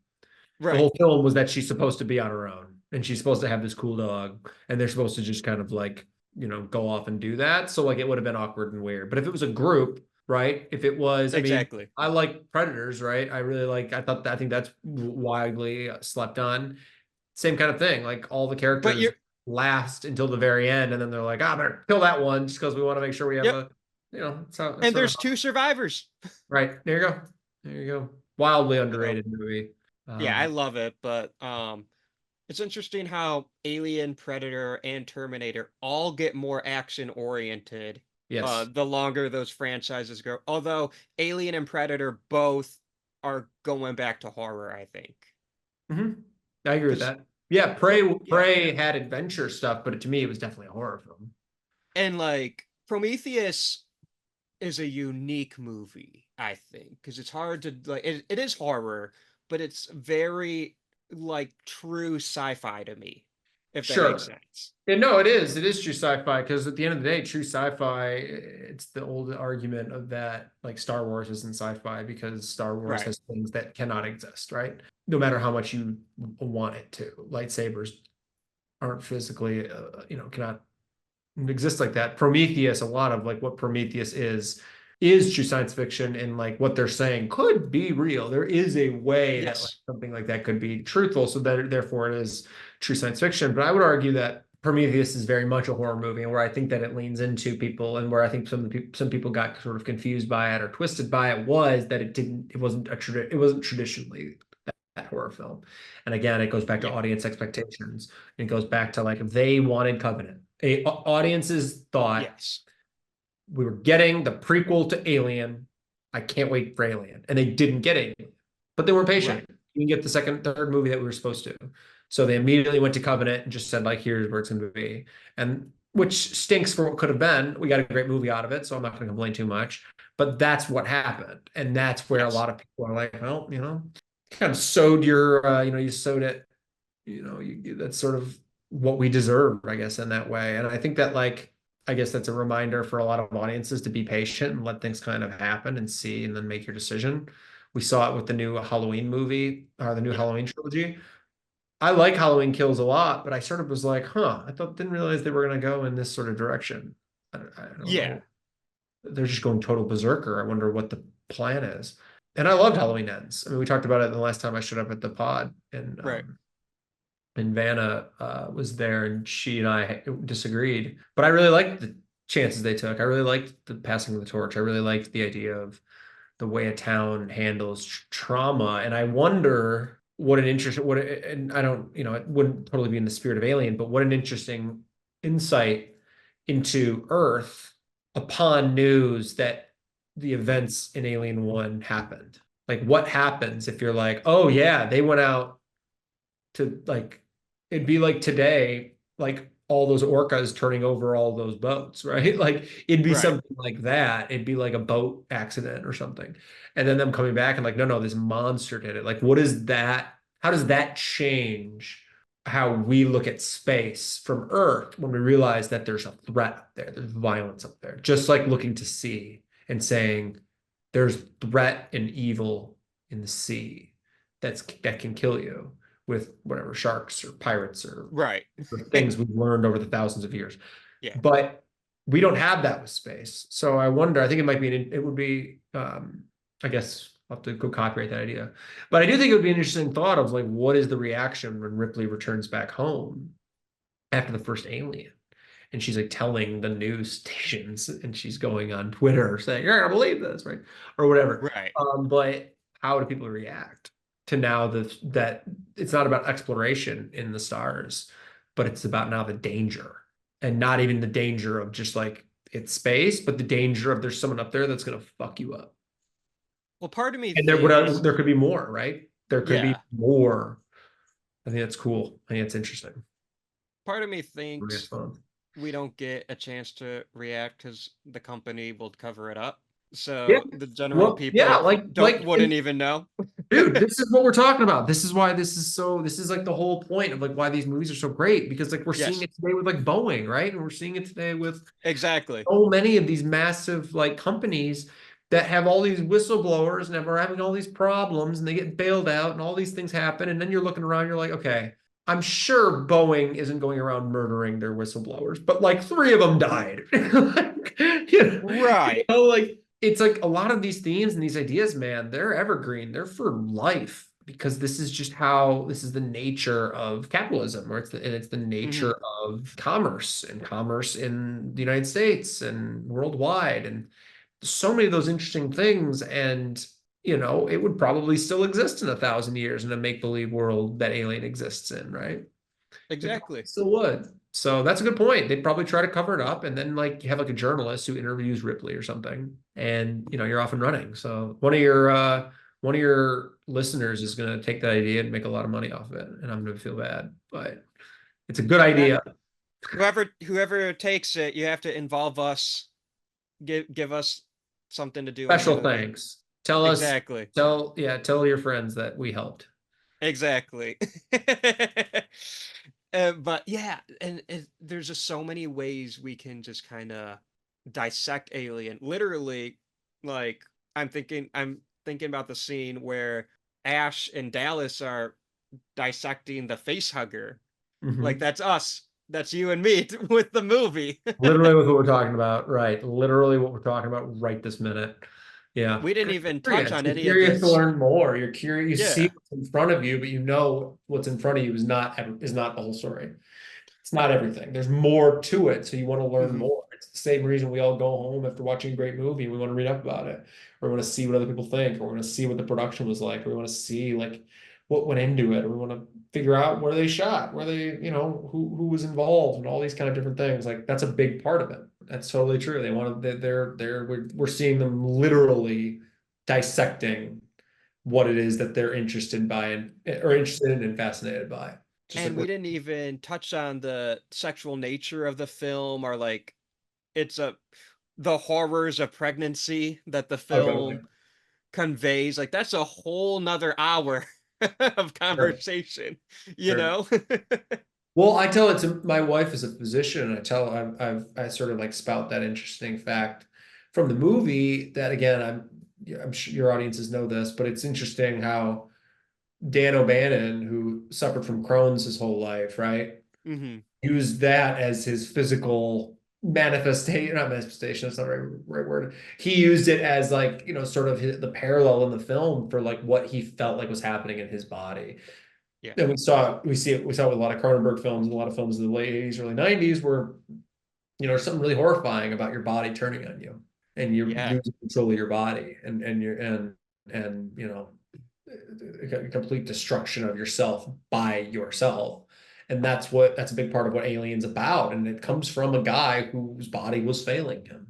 The Right. whole film was that she's supposed to be on her own and she's supposed to have this cool dog and they're supposed to just kind of like, go off and do that. So like it would have been awkward and weird. But if it was a group, right? If it was, I mean, Exactly. I like Predators, right? I think that's widely slept on. Same kind of thing. Like all the But characters you're, last until the very end and then they're like, better kill that one just because we want to make sure we have yep. a, it's And sort of there's two survivors. right. There you go. There you go. Wildly So, underrated movie. yeah, I love it, but it's interesting how Alien, Predator, and Terminator all get more action oriented Yes. the longer those franchises go. Although Alien and Predator both are going back to horror, I think. I agree with 'Cause that. Yeah, yeah. Prey had adventure stuff, but to me, it was definitely a horror film. And like Prometheus is a unique movie, I think, because it's hard to like it is horror, but it's very like true sci-fi to me, if that makes Sure. sense. And no, it is. It is true sci-fi because at the end of the day, true sci-fi, it's the old argument of that like Star Wars isn't sci-fi because Star Wars Right. has things that cannot exist, right? No matter how much you want it to. Lightsabers aren't physically, cannot exist like that. Prometheus, a lot of like what Prometheus is true science fiction, and like what they're saying could be real. There is a way that like, Yes. something like that could be truthful, so that therefore it is true science fiction. But I would argue that Prometheus is very much a horror movie, and where I think that it leans into people, and where I think some people got sort of confused by it or twisted by it was that it wasn't traditionally that horror film. And again, it goes back to Yeah. audience expectations. It goes back to like if they wanted Covenant. Audiences thought Yes. we were getting the prequel to Alien. I can't wait for Alien. And they didn't get Alien, but they weren't patient. Right. You can get the third movie that we were supposed to. So they immediately went to Covenant and just said, like, here's where it's going to be. And which stinks for what could have been. We got a great movie out of it, so I'm not going to complain too much. But that's what happened. And that's where a Yes. lot of people are like, well, kind of sowed your, you sowed it, that's sort of what we deserve, I guess, in that way. And I think that like, I guess that's a reminder for a lot of audiences to be patient and let things kind of happen and see and then make your decision. We saw it with the new Halloween movie or the new Yeah. Halloween trilogy. I like Halloween Kills a lot, but I sort of was like, huh, didn't realize they were going to go in this sort of direction. I don't Yeah. know. They're just going total berserker. I wonder what the plan is. And I loved Halloween Ends. I mean, we talked about it the last time I showed up at the pod, Right. and Vanna was there, and she and I disagreed. But I really liked the chances they took. I really liked the passing of the torch. I really liked the idea of the way a town handles trauma. And I wonder what an interesting, and I don't, it wouldn't totally be in the spirit of Alien, but what an interesting insight into Earth upon news that the events in Alien 1 happened. Like, what happens if you're like, oh, yeah, they went out to like, it'd be like today, like all those orcas turning over all those boats, right? Like it'd be Right. something like that. It'd be like a boat accident or something. And then them coming back and like, no, this monster did it. Like, what is that? How does that change how we look at space from Earth when we realize that there's a threat up there, there's violence up there, just like looking to sea and saying there's threat and evil in the sea that can kill you with whatever sharks or pirates or Right. things we've learned over the thousands of years. Yeah. But we don't have that with space. So I wonder, I think it would be, I guess I'll have to go copyright that idea. But I do think it would be an interesting thought of like, what is the reaction when Ripley returns back home after the first Alien? And she's like telling the news stations and she's going on Twitter saying, you're not gonna believe this, right? Or whatever. Right. But how do people react to now that it's not about exploration in the stars, but it's about now the danger, and not even the danger of just like it's space, but the danger of there's someone up there that's gonna fuck you up. Well, part of me And thinks, there could be more, right? There could be yeah, more. I think that's cool. I think it's interesting. part of me I think it's thinks fun. we don't get a chance to react because the company will cover it up. Yeah. So the general Well, yeah, people like wouldn't even know. dude, this is what we're talking about. This is why this is like the whole point of like why these movies are so great, because like we're seeing Yes, it today with like Boeing, right? And we're seeing it today with exactly. so many of these massive like companies that have all these whistleblowers and are having all these problems and they get bailed out and all these things happen. And then you're looking around, you're like, okay, I'm sure Boeing isn't going around murdering their whistleblowers, but like 3 of them died. Like, Right. like it's like a lot of these themes and these ideas, man, they're evergreen. They're for life because this is just how this is the nature of capitalism, or it's the nature of commerce and commerce in the United States and worldwide, and so many of those interesting things. And it would probably still exist in 1,000 years in a make-believe world that Alien exists in, right? Exactly. Still would. So that's a good point. They'd probably try to cover it up, and then like you have like a journalist who interviews Ripley or something, and you're off and running. So one of your listeners is going to take that idea and make a lot of money off of it, and I'm going to feel bad, but it's a good idea. Whoever takes it, you have to involve us. Give us something to do. Special thanks. Tell us. Exactly. Tell your friends that we helped. Exactly. But yeah, and there's just so many ways we can just kind of dissect Alien. Literally, like I'm thinking about the scene where Ash and Dallas are dissecting the face hugger. Like that's us. That's you and me with the movie. Literally with what we're talking about, right? Literally what we're talking about right this minute. Yeah. We didn't even touch on You're any of curious to this. learn more. You're curious. You Yeah. see what's in front of you, but what's in front of you is not the whole story. It's not everything. There's more to it, so you want to learn more. It's the same reason we all go home after watching a great movie. We want to read up about it, or we want to see what other people think, or we want to see what the production was like, or we want to see like what went into it, or we want to figure out where they shot, where they, who was involved, and all these kind of different things. Like that's a big part of it. That's totally true. We're seeing them literally dissecting what it is that they're interested in and fascinated by. And we didn't even touch on the sexual nature of the film, or like the horrors of pregnancy that the film conveys. Like that's a whole nother hour of Sure, conversation, you sure. know? Well, I tell it to my wife is a physician, and I tell I sort of like spout that interesting fact from the movie that again I'm sure your audiences know this, but it's interesting how Dan O'Bannon, who suffered from Crohn's his whole life, right, Hmm. used that as his physical manifestation, not manifestation, that's not the right word. He used it as like, sort of the parallel in the film for like what he felt like was happening in his body. Yeah. And we saw it with a lot of Cronenberg films and a lot of films in the late 80s, early 90s where, there's something really horrifying about your body turning on you and you're Yeah. losing control of your body and a complete destruction of yourself by yourself. And that's a big part of what Alien's about. And it comes from a guy whose body was failing him.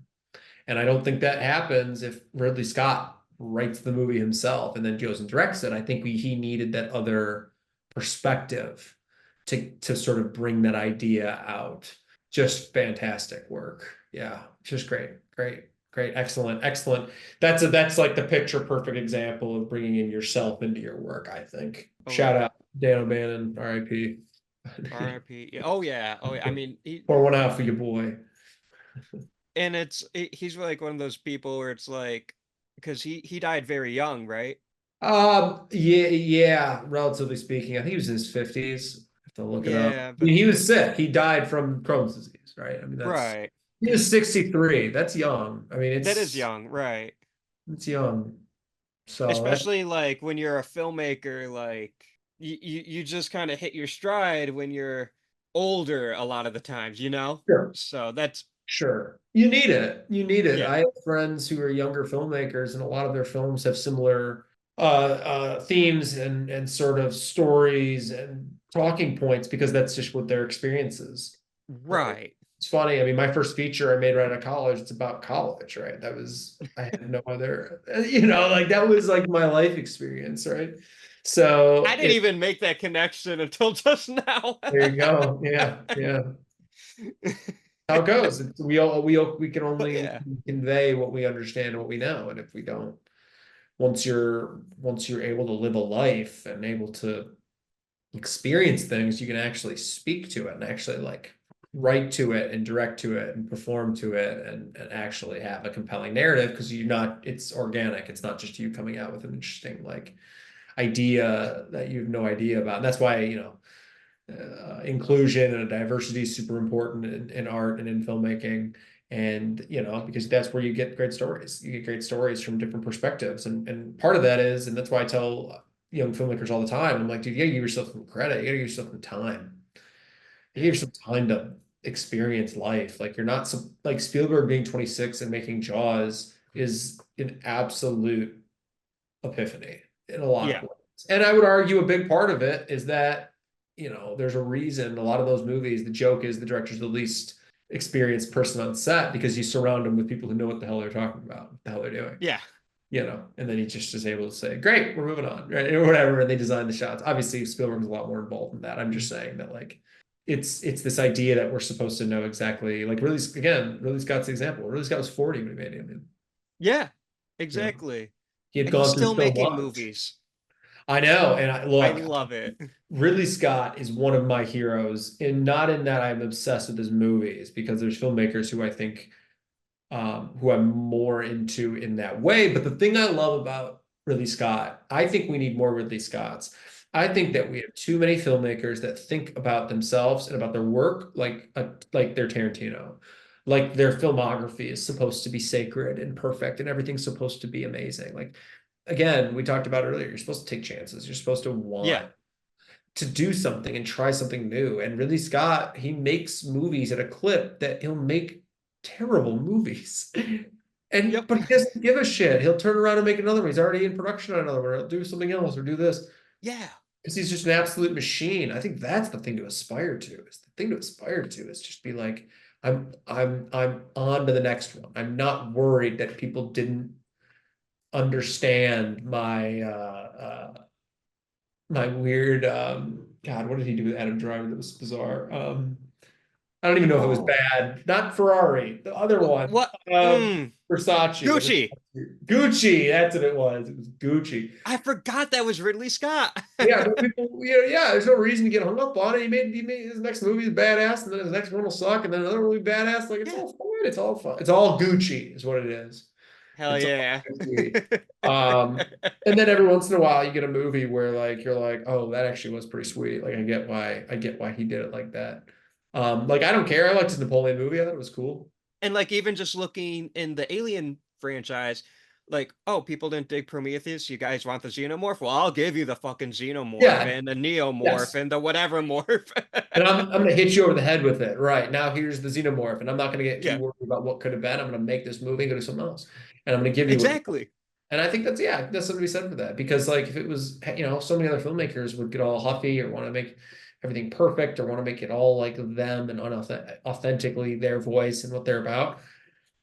And I don't think that happens if Ridley Scott writes the movie himself and then goes and directs it. I think he needed that other perspective to sort of bring that idea out. Just fantastic work. Yeah, just great, great, great, excellent, excellent. That's like the picture perfect example of bringing in yourself into your work, I think. Oh Shout yeah. out Dan O'Bannon, R.I.P. R.I.P. Oh yeah. Oh, I mean, Pour one out for your boy. and he's like one of those people where it's like, because he died very young, right? Yeah, yeah, relatively speaking. I think he was in his 50s. I have to look it up. Yeah, I but mean, he was sick. He died from Crohn's disease, right? I mean, right. he was 63. That's young. I mean, That is young, right? it's young. So that's Especially like when you're a filmmaker, like you just kind of hit your stride when you're older a lot of the times, you know? sure, So that's sure. You need it. You need it. yeah. I have friends who are younger filmmakers, and a lot of their films have similar themes and sort of stories and talking points because that's just what their experience is. Right. Right. It's funny. I mean, my first feature I made right out of college, it's about college, right? I had no other, like that was like my life experience, right? I So didn't even make that connection until just now. there you go. Yeah, yeah. How it goes. We can But only yeah. convey what we understand and what we know. And if we don't, once you're able to live a life and able to experience things, you can actually speak to it and actually like write to it and direct to it and perform to it and actually have a compelling narrative because it's organic. It's not just you coming out with an interesting like idea that you have no idea about. And that's why, inclusion and diversity is super important in art and in filmmaking. And, because that's where you get great stories. You get great stories from different perspectives. And part of that is, and that's why I tell young filmmakers all the time, I'm like, dude, you gotta give yourself some credit. You gotta give yourself some time. You give yourself time to experience life. Like you're not like Spielberg being 26 and making Jaws is an absolute epiphany in a lot of Yeah. ways. And I would argue a big part of it is that, there's a reason a lot of those movies, the joke is the director's the least experienced person on set because you surround them with people who know what the hell they're talking about, what the hell they're doing. Yeah. And then he just is able to say, great, we're moving on, right? Or whatever. And they design the shots. Obviously, Spielberg's a lot more involved in that. I'm just saying that like it's this idea that we're supposed to know exactly like Ridley Scott's the example. Ridley Scott was 40 when he made Alien. Yeah. You know, Exactly. he had And he's gone through still so making much. movies. I know. And I look, love it. Ridley Scott is one of my heroes, and not in that I'm obsessed with his movies, because there's filmmakers who I think who I'm more into in that way. But the thing I love about Ridley Scott, I think we need more Ridley Scotts. I think that we have too many filmmakers that think about themselves and about their work like they're Tarantino. Like their filmography is supposed to be sacred and perfect and everything's supposed to be amazing. Like again, we talked about earlier, you're supposed to take chances. You're supposed to Yeah. want to do something and try something new. And Ridley Scott, he makes movies at a clip that he'll make terrible movies. Yep. But he doesn't give a shit. He'll turn around and make another one. He's already in production on another one. He'll do something else or do this. Yeah. Because he's just an absolute machine. I think that's the thing to aspire to. Is the thing to aspire to is just be like, I'm on to the next one. I'm not worried that people didn't understand my weird God, what did he do with Adam Driver that was bizarre? I don't even know if it was Oh. bad. Not Ferrari, the other one. What? Versace. Gucci. Gucci. That's what it was. It was Gucci. I forgot that was Ridley Scott. Yeah, but people, yeah, there's no reason to get hung up on it. He made his next movie is badass, and then his next one will suck, and then another one will be badass. Like it's Yeah. all fun. It's all fun. It's all Gucci, is what it is. Hell It's all yeah. Gucci. And then every once in a while you get a movie where like you're like, oh, that actually was pretty sweet. Like I get why he did it like that. Like I don't care. I liked his Napoleon movie. I thought it was cool. And like even just looking in the Alien franchise, like, oh, people didn't dig Prometheus. You guys want the xenomorph? Well, I'll give you the fucking xenomorph Yeah. and the neomorph Yes. and the whatever morph. And I'm gonna hit you over the head with it. Right. Now here's the xenomorph, and I'm not gonna get too Yeah, worried about what could have been. I'm gonna make this movie and go do something else. And I'm gonna give you what. exactly. And I think that's something to be said for that. Because like if it was, so many other filmmakers would get all huffy or want to make everything perfect or want to make it all like them and authentically their voice and what they're about.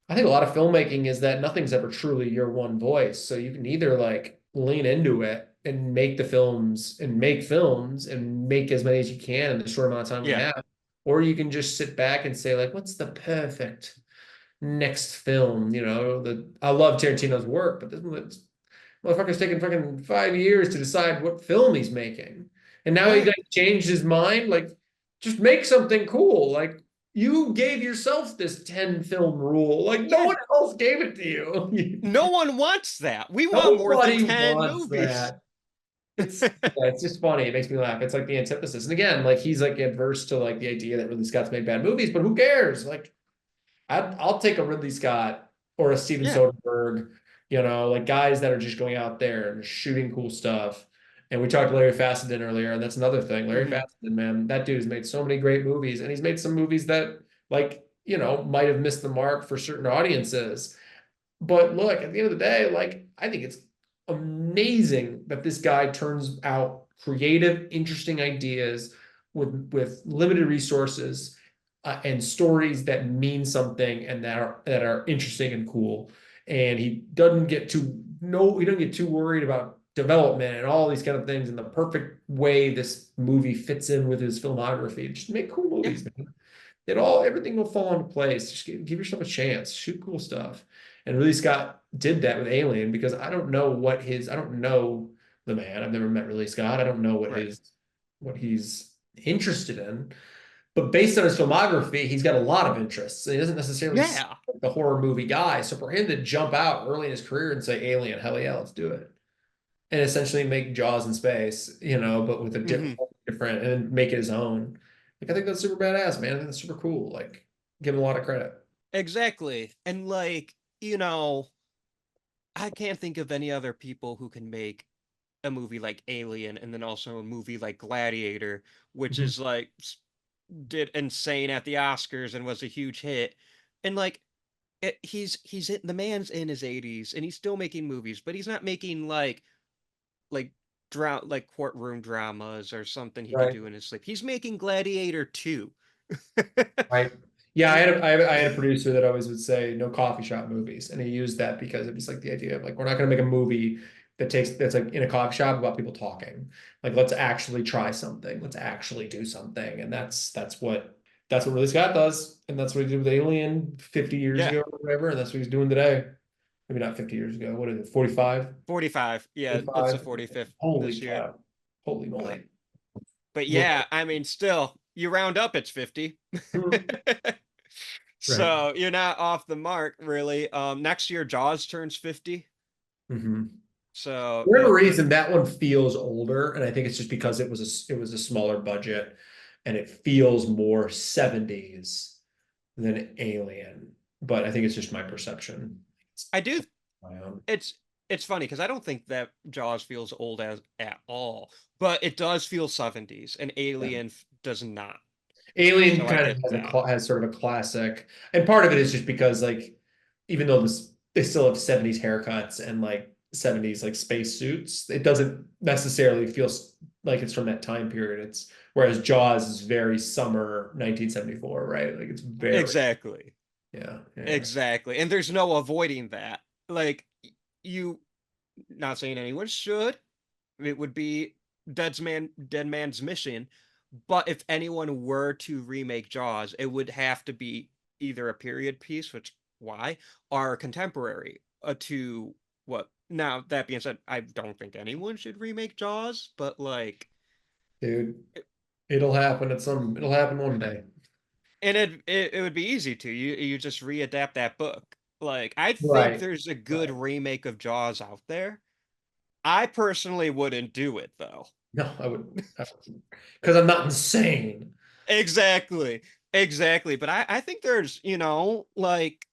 I think a lot of filmmaking is that nothing's ever truly your one voice. So you can either like lean into it and make the films and make films and make as many as you can in the short amount of time we Yeah, have, or you can just sit back and say like, what's the perfect next film? I love Tarantino's work, but this motherfucker's taking fucking 5 years to decide what film he's making, and now he right. like changed his mind. Like, just make something cool. Like you gave yourself this 10 film rule. Like no Yeah, one else gave it to you. no one wants that. We want more than Nobody 10 wants movies. that. It's just funny. It makes me laugh. It's like the antithesis. And again, like he's like adverse to like the idea that Ridley Scott's made bad movies, but who cares? Like I'll take a Ridley Scott or a Steven Yeah. Soderbergh, like guys that are just going out there and shooting cool stuff. And we talked to Larry Fessenden earlier, and that's another thing. Larry Mhm. Fessenden, man, that dude's made so many great movies, and he's made some movies that, like, might have missed the mark for certain audiences. But look, at the end of the day, like, I think it's amazing that this guy turns out creative, interesting ideas with limited resources and stories that mean something and that are interesting and cool. And he doesn't get too no, he doesn't get too worried about development and all these kind of things and the perfect way this movie fits in with his filmography. Just make cool Yeah. movies, man. Everything will fall into place. Just give yourself a chance. Shoot cool stuff. And Ridley Scott did that with Alien because I don't know the man. I've never met Ridley Scott. I don't know Right. what he's interested in. But based on his filmography, he's got a lot of interests. And he doesn't necessarily Yeah. like the horror movie guy. So for him to jump out early in his career and say Alien, hell yeah, let's do it. And essentially make Jaws in space, but with a Mhm. different and make it his own. Like I think that's super badass, man. I think that's super cool. Like give him a lot of credit. Exactly. And like, I can't think of any other people who can make a movie like Alien and then also a movie like Gladiator, which Mhm. is like did insane at the Oscars and was a huge hit. And like the man's in his 80s and he's still making movies, but he's not making like like courtroom dramas or something he could Right. do in his sleep. He's making Gladiator 2. Right. Yeah, And I had a producer that always would say no coffee shop movies, and he used that because it was like the idea of like we're not going to make a movie that's like in a coffee shop about people talking. Like let's actually try something. Let's actually do something, and that's what Ridley Scott does, and that's what he did with Alien 50 years yeah, ago or whatever, and that's what he's doing today. Maybe not 50 years ago. What is it? 45? 45. Yeah, it's the 45? 45th Holy this year. cow! Holy moly! But yeah, I mean, still, you round up, it's 50. Right. So you're not off the mark, really. Next year, Jaws turns 50. Mm-hmm. So For whatever reason, that one feels older, and I think it's just because it was a smaller budget, and it feels more 70s than Alien. But I think it's just my perception. I do. My own. It's it's funny because I don't think that Jaws feels old as at all, but it does feel 70s, and Yeah. Alien does not. Alien So I kind of get has that. has sort of a classic, and part of it is just because like even though they still have 70s haircuts and like 70s like space suits, it doesn't necessarily feel like it's from that time period. It's whereas Jaws is very summer 1974, right? Like it's very Exactly. yeah. Exactly. And there's no avoiding that. Like you not saying anyone should. It would be Dead Man's Mission. But if anyone were to remake Jaws, it would have to be either a period piece, which why, or contemporary. to what now, that being said, I don't think anyone should remake Jaws, but like Dude, it'll happen it'll happen one day. and it would be easy to you just readapt that book. Like I think Right. there's a good Right. remake of Jaws out there. I personally wouldn't do it though. No, I wouldn't. Because I'm not insane. Exactly. Exactly. But I think there's, like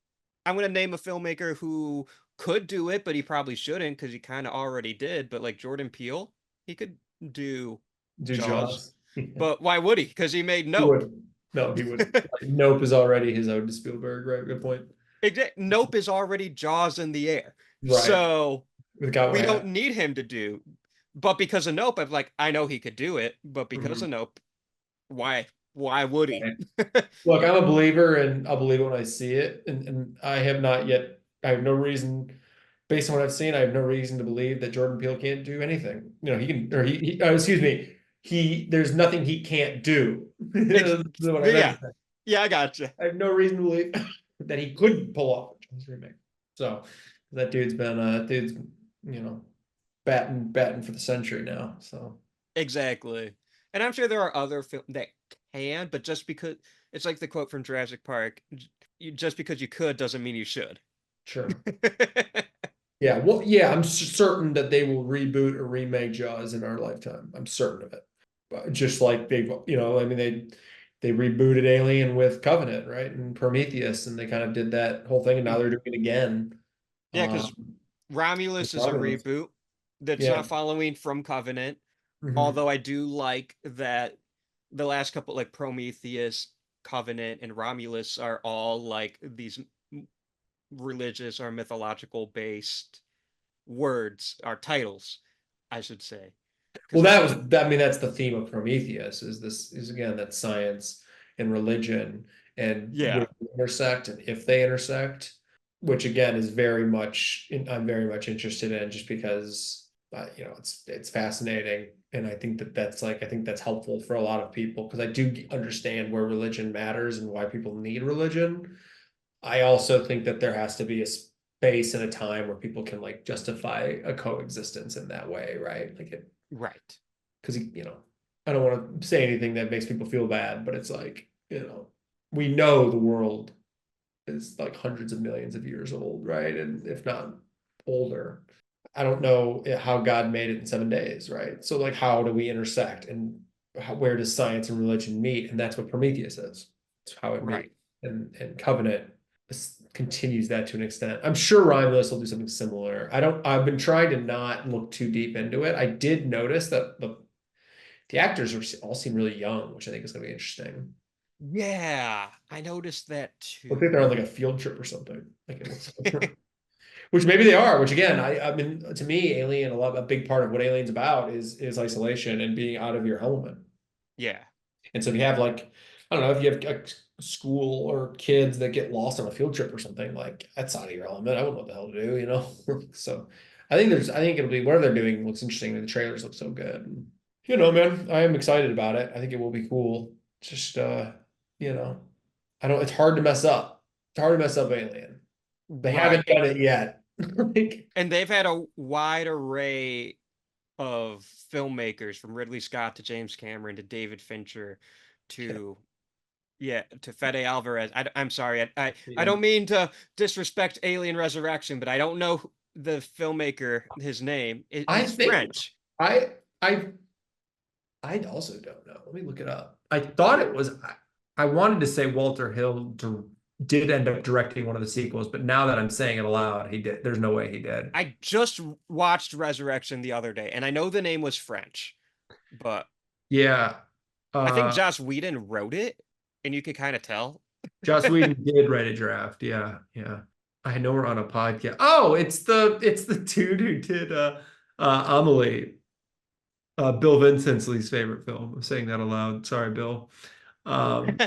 I'm gonna name a filmmaker who could do it, but he probably shouldn't because he kind of already did. But like Jordan Peele, he could do Do Jaws. Jaws. He But why would he? Because he made Nope. would. No, he would. Nope is already his own Spielberg, right? Good point. Nope is already Jaws in the air. Right. So We got we way don't out. need him to do. But because of Nope, I'm like, I know he could do it, but because Mhm. of Nope, why? Why would he? Right. Look, I'm a believer and I'll believe it when I see it. And I have not yet, I have no reason, based on what I've seen, I have no reason to believe that Jordan Peele can't do anything. You know, he can, or excuse me, there's nothing he can't do. Ex- This is what I meant yeah, to say. yeah, I gotcha. I have no reason to believe that he couldn't pull off a Jaws remake. So that dude's, you know, batting for the century now. So Exactly. And I'm sure there are other films that can, but just because it's like the quote from Jurassic Park, just because you could doesn't mean you should. sure. Yeah, well, yeah, I'm certain that they will reboot or remake Jaws in our lifetime. I'm certain of it. But just like I mean, they rebooted Alien with Covenant, right? And Prometheus, and they kind of did that whole thing, and now they're doing it again. Yeah, Um, because with Romulus is a Romulus. reboot that's Yeah. not following from Covenant. Mhm. Although I do like that the last couple, like Prometheus, Covenant, and Romulus, are all like these religious or mythological based words or titles, I should say. Well, Because I mean, that's the theme of Prometheus is again that science and religion and where yeah, they intersect and if they intersect, which again is I'm very much interested in just because it's fascinating and I think I think that's helpful for a lot of people because I do understand where religion matters and why people need religion. I also think that there has to be a space and a time where people can like justify a coexistence in that way, right? Like it right. because I don't want to say anything that makes people feel bad, but it's like we know the world is like hundreds of millions of years old, right? And if not older. I don't know how God made it in 7 days, right? So like how do we intersect and where does science and religion meet? And that's what Prometheus is. It's how it Right. meets. And Covenant continues that to an extent. I'm sure Rhymeless will do something similar. I've been trying to not look too deep into it. I did notice that the actors all seem really young, which I think is going to be interesting. Yeah, I noticed that I think they're on too. like a field trip or something. Like it looks which maybe they are, which again, I mean, to me, a big part of what Alien's about is isolation and being out of your element. Yeah, And so if you have like, I don't know, if you have a school or kids that get lost on a field trip or something, like that's out of your element. I wouldn't know what the hell to do. So I think it'll be whatever they're doing looks interesting. And the trailers look so good. Man, I am excited about it. I think it will be cool. Just it's hard to mess up. It's hard to mess up Alien. They right. haven't done it yet. Like, And they've had a wide array of filmmakers from Ridley Scott to James Cameron to David Fincher to to Fede Alvarez. I'm sorry, I yeah. don't mean to disrespect Alien Resurrection, but I don't know the filmmaker, his name. I He's think French. I I I also don't know. Let me look it up. I thought it was I wanted to say Walter Hill did end up directing one of the sequels, but now that I'm saying it aloud, he did. There's no way he did. I just watched Resurrection the other day, and I know the name was French, but Yeah. I think Uh Joss Whedon wrote it, and you could kind of tell. Joss Whedon did write a draft. Yeah, yeah. I know we're on a podcast. Oh, it's the dude who did Amelie, Bill Vincent's least favorite film. I'm saying that aloud. Sorry, Bill. Um,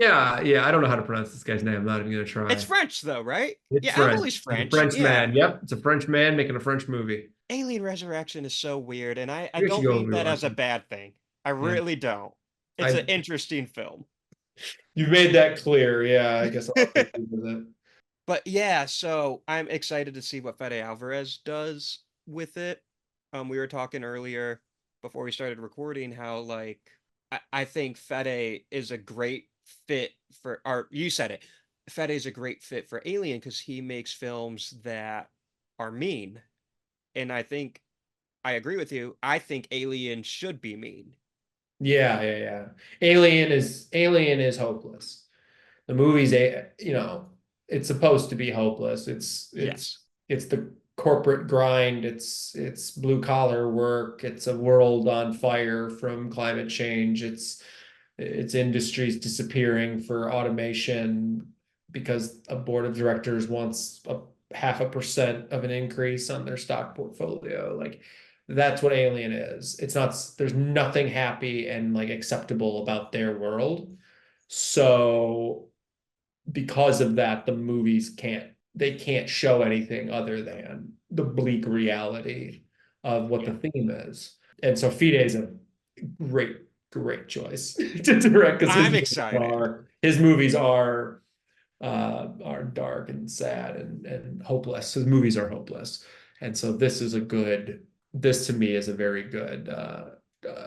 yeah, yeah. I don't know how to pronounce this guy's name. I'm not even gonna It's try. French though, right? It's Yeah, French. Emily's It's a French. French Yeah. man. Yep, it's a French man making a French movie. Alien Resurrection is so weird, and I Maybe I should don't go mean that as rewatch a it. bad thing. I Yeah, really don't. It's an I interesting film. you made that clear. Yeah, I guess I'll have to revisit it. But yeah, so I'm excited to see what Fede Alvarez does with it. We were talking earlier before we started recording how like I think Fede is a great fit for, or you said it. Fede is a great fit for Alien because he makes films that are mean. And I think I agree with you. I think Alien should be mean. Yeah, yeah, yeah. Alien is hopeless. The movie's it's supposed to be hopeless. Yes. It's the corporate grind. It's blue collar work. It's a world on fire from climate change. It's industries disappearing for automation because a board of directors wants a 0.5% of an increase on their stock portfolio. Like that's what Alien is. It's not, there's nothing happy and like acceptable about their world. So because of that, the movies can't show anything other than the bleak reality of what Yeah. the theme is. And so Fide is a great choice to direct because I'm excited. his movies are dark and sad and hopeless. His movies are hopeless. And so this to me is a very good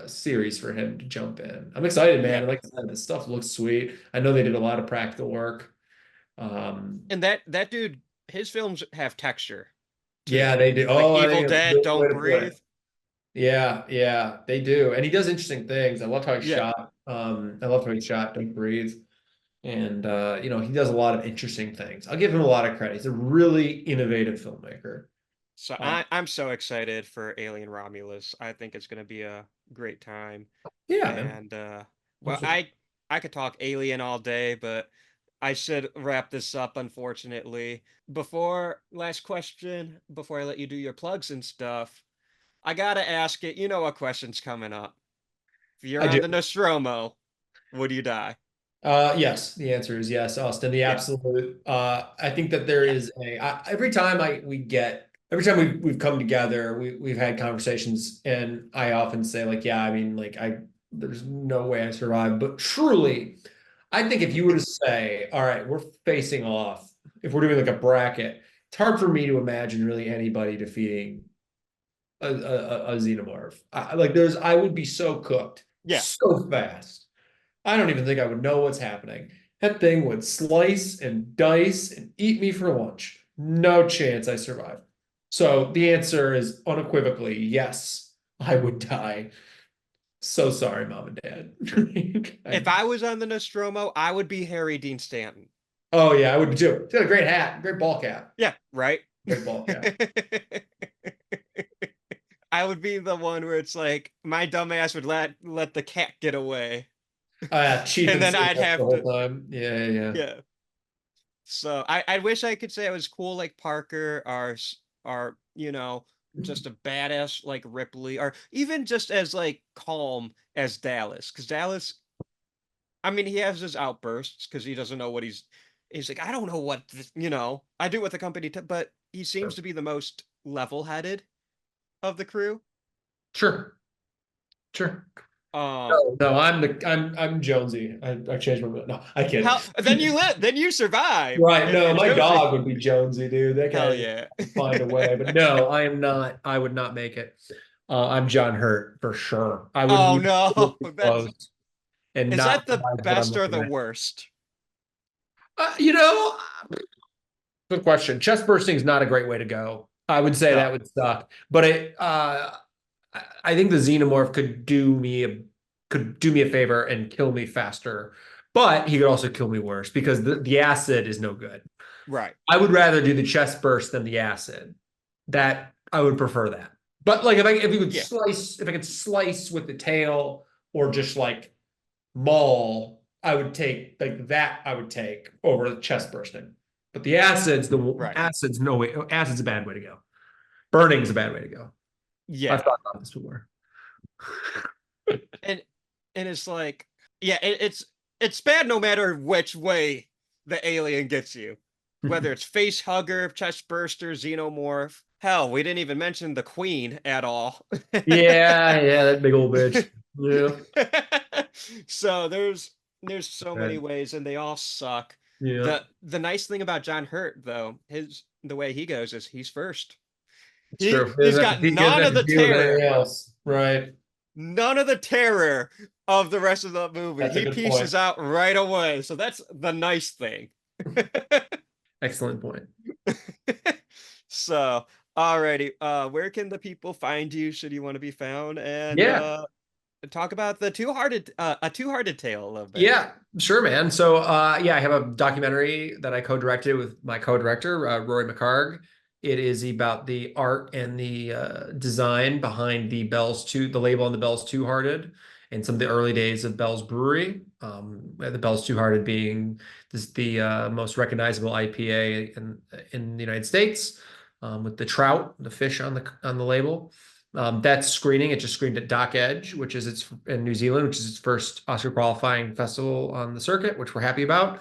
series for him to jump in. I'm excited, man. Yeah. Like I said, this stuff looks sweet. I know they did a lot of practical work. And that dude, his films have texture Yeah, too. they do. Like Oh, I Evil think that's a Dead, good way Don't to put Breathe. it. Yeah, yeah, they do. And he does interesting things. I love how he Yeah. shot. I love how he shot Don't Breathe. And he does a lot of interesting things. I'll give him a lot of credit. He's a really innovative filmmaker. So Uh, I'm so excited for Alien Romulus. I think it's gonna be a great time. yeah, man. And well, Absolutely. I could talk Alien all day, but I should wrap this up, unfortunately. Before last question, before I let you do your plugs and stuff, I gotta ask it. You know what question's coming up. If you're I on do. the Nostromo, would you die? Yes, the answer is yes, Austin. The Yeah. absolute. I think that there Yeah. is every time we've come together, we've had conversations, and I often say like, yeah, I mean, like there's no way I survive. But truly, I think if you were to say, all right, we're facing off, if we're doing like a bracket, it's hard for me to imagine really anybody defeating a xenomorph. I would be so cooked Yeah. so fast. I don't even think I would know what's happening. That thing would slice and dice and eat me for lunch. No chance I survive. So the answer is unequivocally yes, I would die. So sorry, mom and dad. If I was on the Nostromo, I would be Harry Dean Stanton. Oh yeah, I would too. She had a great hat, great ball cap, Yeah, right? great ball cap. I would be the one where it's like my dumbass would let the cat get away. Cheap And and then safe I'd the have whole to, time. Yeah, yeah. yeah. So I wish I could say I was cool like Parker or just a badass like Ripley or even just as like calm as Dallas. Because Dallas, I mean, he has his outbursts because he doesn't know what he's like, I don't know what I do with the company, but he seems Sure. to be the most level-headed of the crew. Sure. Sure. Um, No, I'm Jonesy. I changed my mind. No, I kid. how then you survive Right. if No, you're my Josie. dog would be Jonesy, dude. That Hell guy yeah. would find a way. But no, I am not. I would not make it. I'm John Hurt for sure. I wouldn't Oh even no, look close and is not that the realize what I'm best or looking the at. worst? Uh, you know, Good question. Chest bursting is not a great way to go. I would say No. that would suck. But I think the xenomorph could do me a favor and kill me faster. But he could also kill me worse because the acid is no good. Right. I would rather do the chest burst than the acid. That I would prefer that. But like Yeah. if I could slice with the tail or just like maul, I would take like that. I would take over the chest bursting. But the Right. acid's no way. Acid's a bad way to go. Burning's a bad way to go. I've Yeah. thought about this before. And it's like, yeah, it's bad no matter which way the alien gets you. Whether it's face hugger, chest burster, xenomorph. Hell, we didn't even mention the queen at all. Yeah, yeah, that big old bitch. Yeah. So there's so many Right. ways and they all suck. Yeah, The nice thing about John Hurt, though, the way he goes is he's first. it's true. He's got He doesn't none have of to the deal with terror, anything else. Right. none of the terror of the rest of the movie. That's a He good pieces point. out right away. So that's the nice thing. Excellent point. So, alrighty, where can the people find you should you want to be found? And Yeah. talk about the a two-hearted tale a little bit. Yeah, sure, man. So, yeah, I have a documentary that I co-directed with my co-director, Rory McCarg. It is about the art and the design behind the the label on the Bell's Two Hearted, and some of the early days of Bell's Brewery. The Bell's Two Hearted being the most recognizable IPA in the United States, with the trout, the fish on the label. That's screening. It just screened at Dock Edge, which is in New Zealand, which is its first Oscar qualifying festival on the circuit, which we're happy about.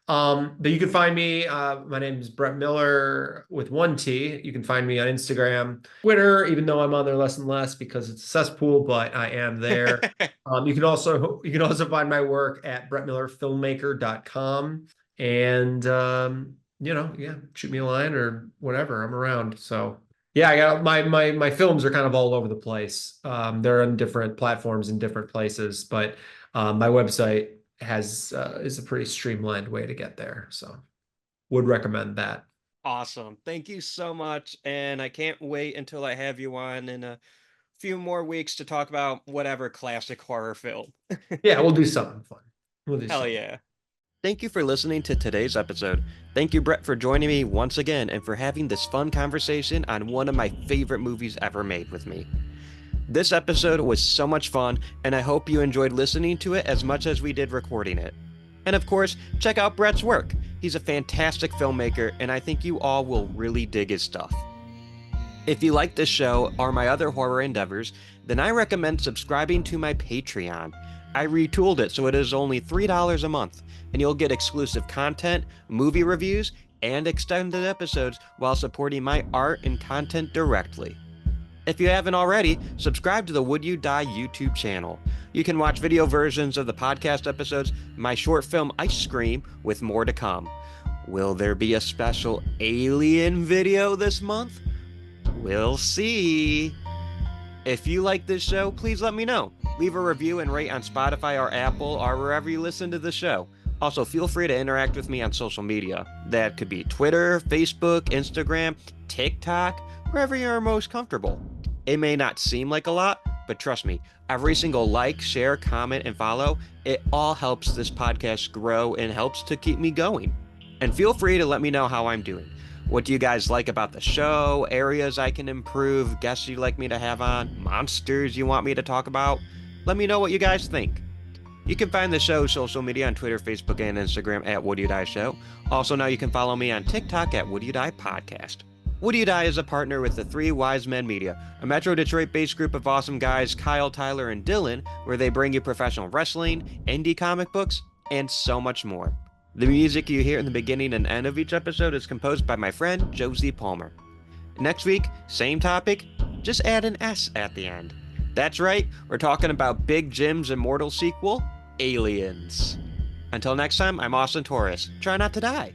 But you can find me. My name is Bret Miller with 1T. You can find me on Instagram, Twitter, even though I'm on there less and less because it's a cesspool, but I am there. You can also find my work at bretmillerfilmmaker.com. And yeah, shoot me a line or whatever. I'm around. So yeah, I got my films are kind of all over the place. They're on different platforms in different places, but my website is a pretty streamlined way to get there. So would recommend that. Awesome. Thank you so much. And I can't wait until I have you on in a few more weeks to talk about whatever classic horror film. Yeah, we'll do something fun. Hell yeah. Thank you for listening to today's episode. Thank you, Bret, for joining me once again and for having this fun conversation on one of my favorite movies ever made with me. This episode was so much fun, and I hope you enjoyed listening to it as much as we did recording it. And of course, check out Bret's work. He's a fantastic filmmaker, and I think you all will really dig his stuff. If you like this show or my other horror endeavors, then I recommend subscribing to my Patreon. I retooled it so it is only $3 a month, and you'll get exclusive content, movie reviews, and extended episodes while supporting my art and content directly. If you haven't already, subscribe to the Would You Die YouTube channel. You can watch video versions of the podcast episodes, my short film Ice Scream, with more to come. Will there be a special alien video this month? We'll see. If you like this show, please let me know. Leave a review and rate on Spotify or Apple or wherever you listen to the show. Also, feel free to interact with me on social media. That could be Twitter, Facebook, Instagram, TikTok, wherever you're most comfortable. It may not seem like a lot, but trust me, every single like, share, comment, and follow, it all helps this podcast grow and helps to keep me going. And feel free to let me know how I'm doing. What do you guys like about the show? Areas I can improve? Guests you'd like me to have on? Monsters you want me to talk about? Let me know what you guys think. You can find the show's social media on Twitter, Facebook, and Instagram at Would You Die Show. Also, now you can follow me on TikTok at Would You Die Podcast. Would You Die is a partner with the Three Wise Men Media, a Metro Detroit-based group of awesome guys, Kyle, Tyler, and Dylan, where they bring you professional wrestling, indie comic books, and so much more. The music you hear in the beginning and end of each episode is composed by my friend, Josie Palmer. Next week, same topic, just add an S at the end. That's right, we're talking about Big Jim's immortal sequel, Aliens. Until next time, I'm Austin Torres. Try not to die.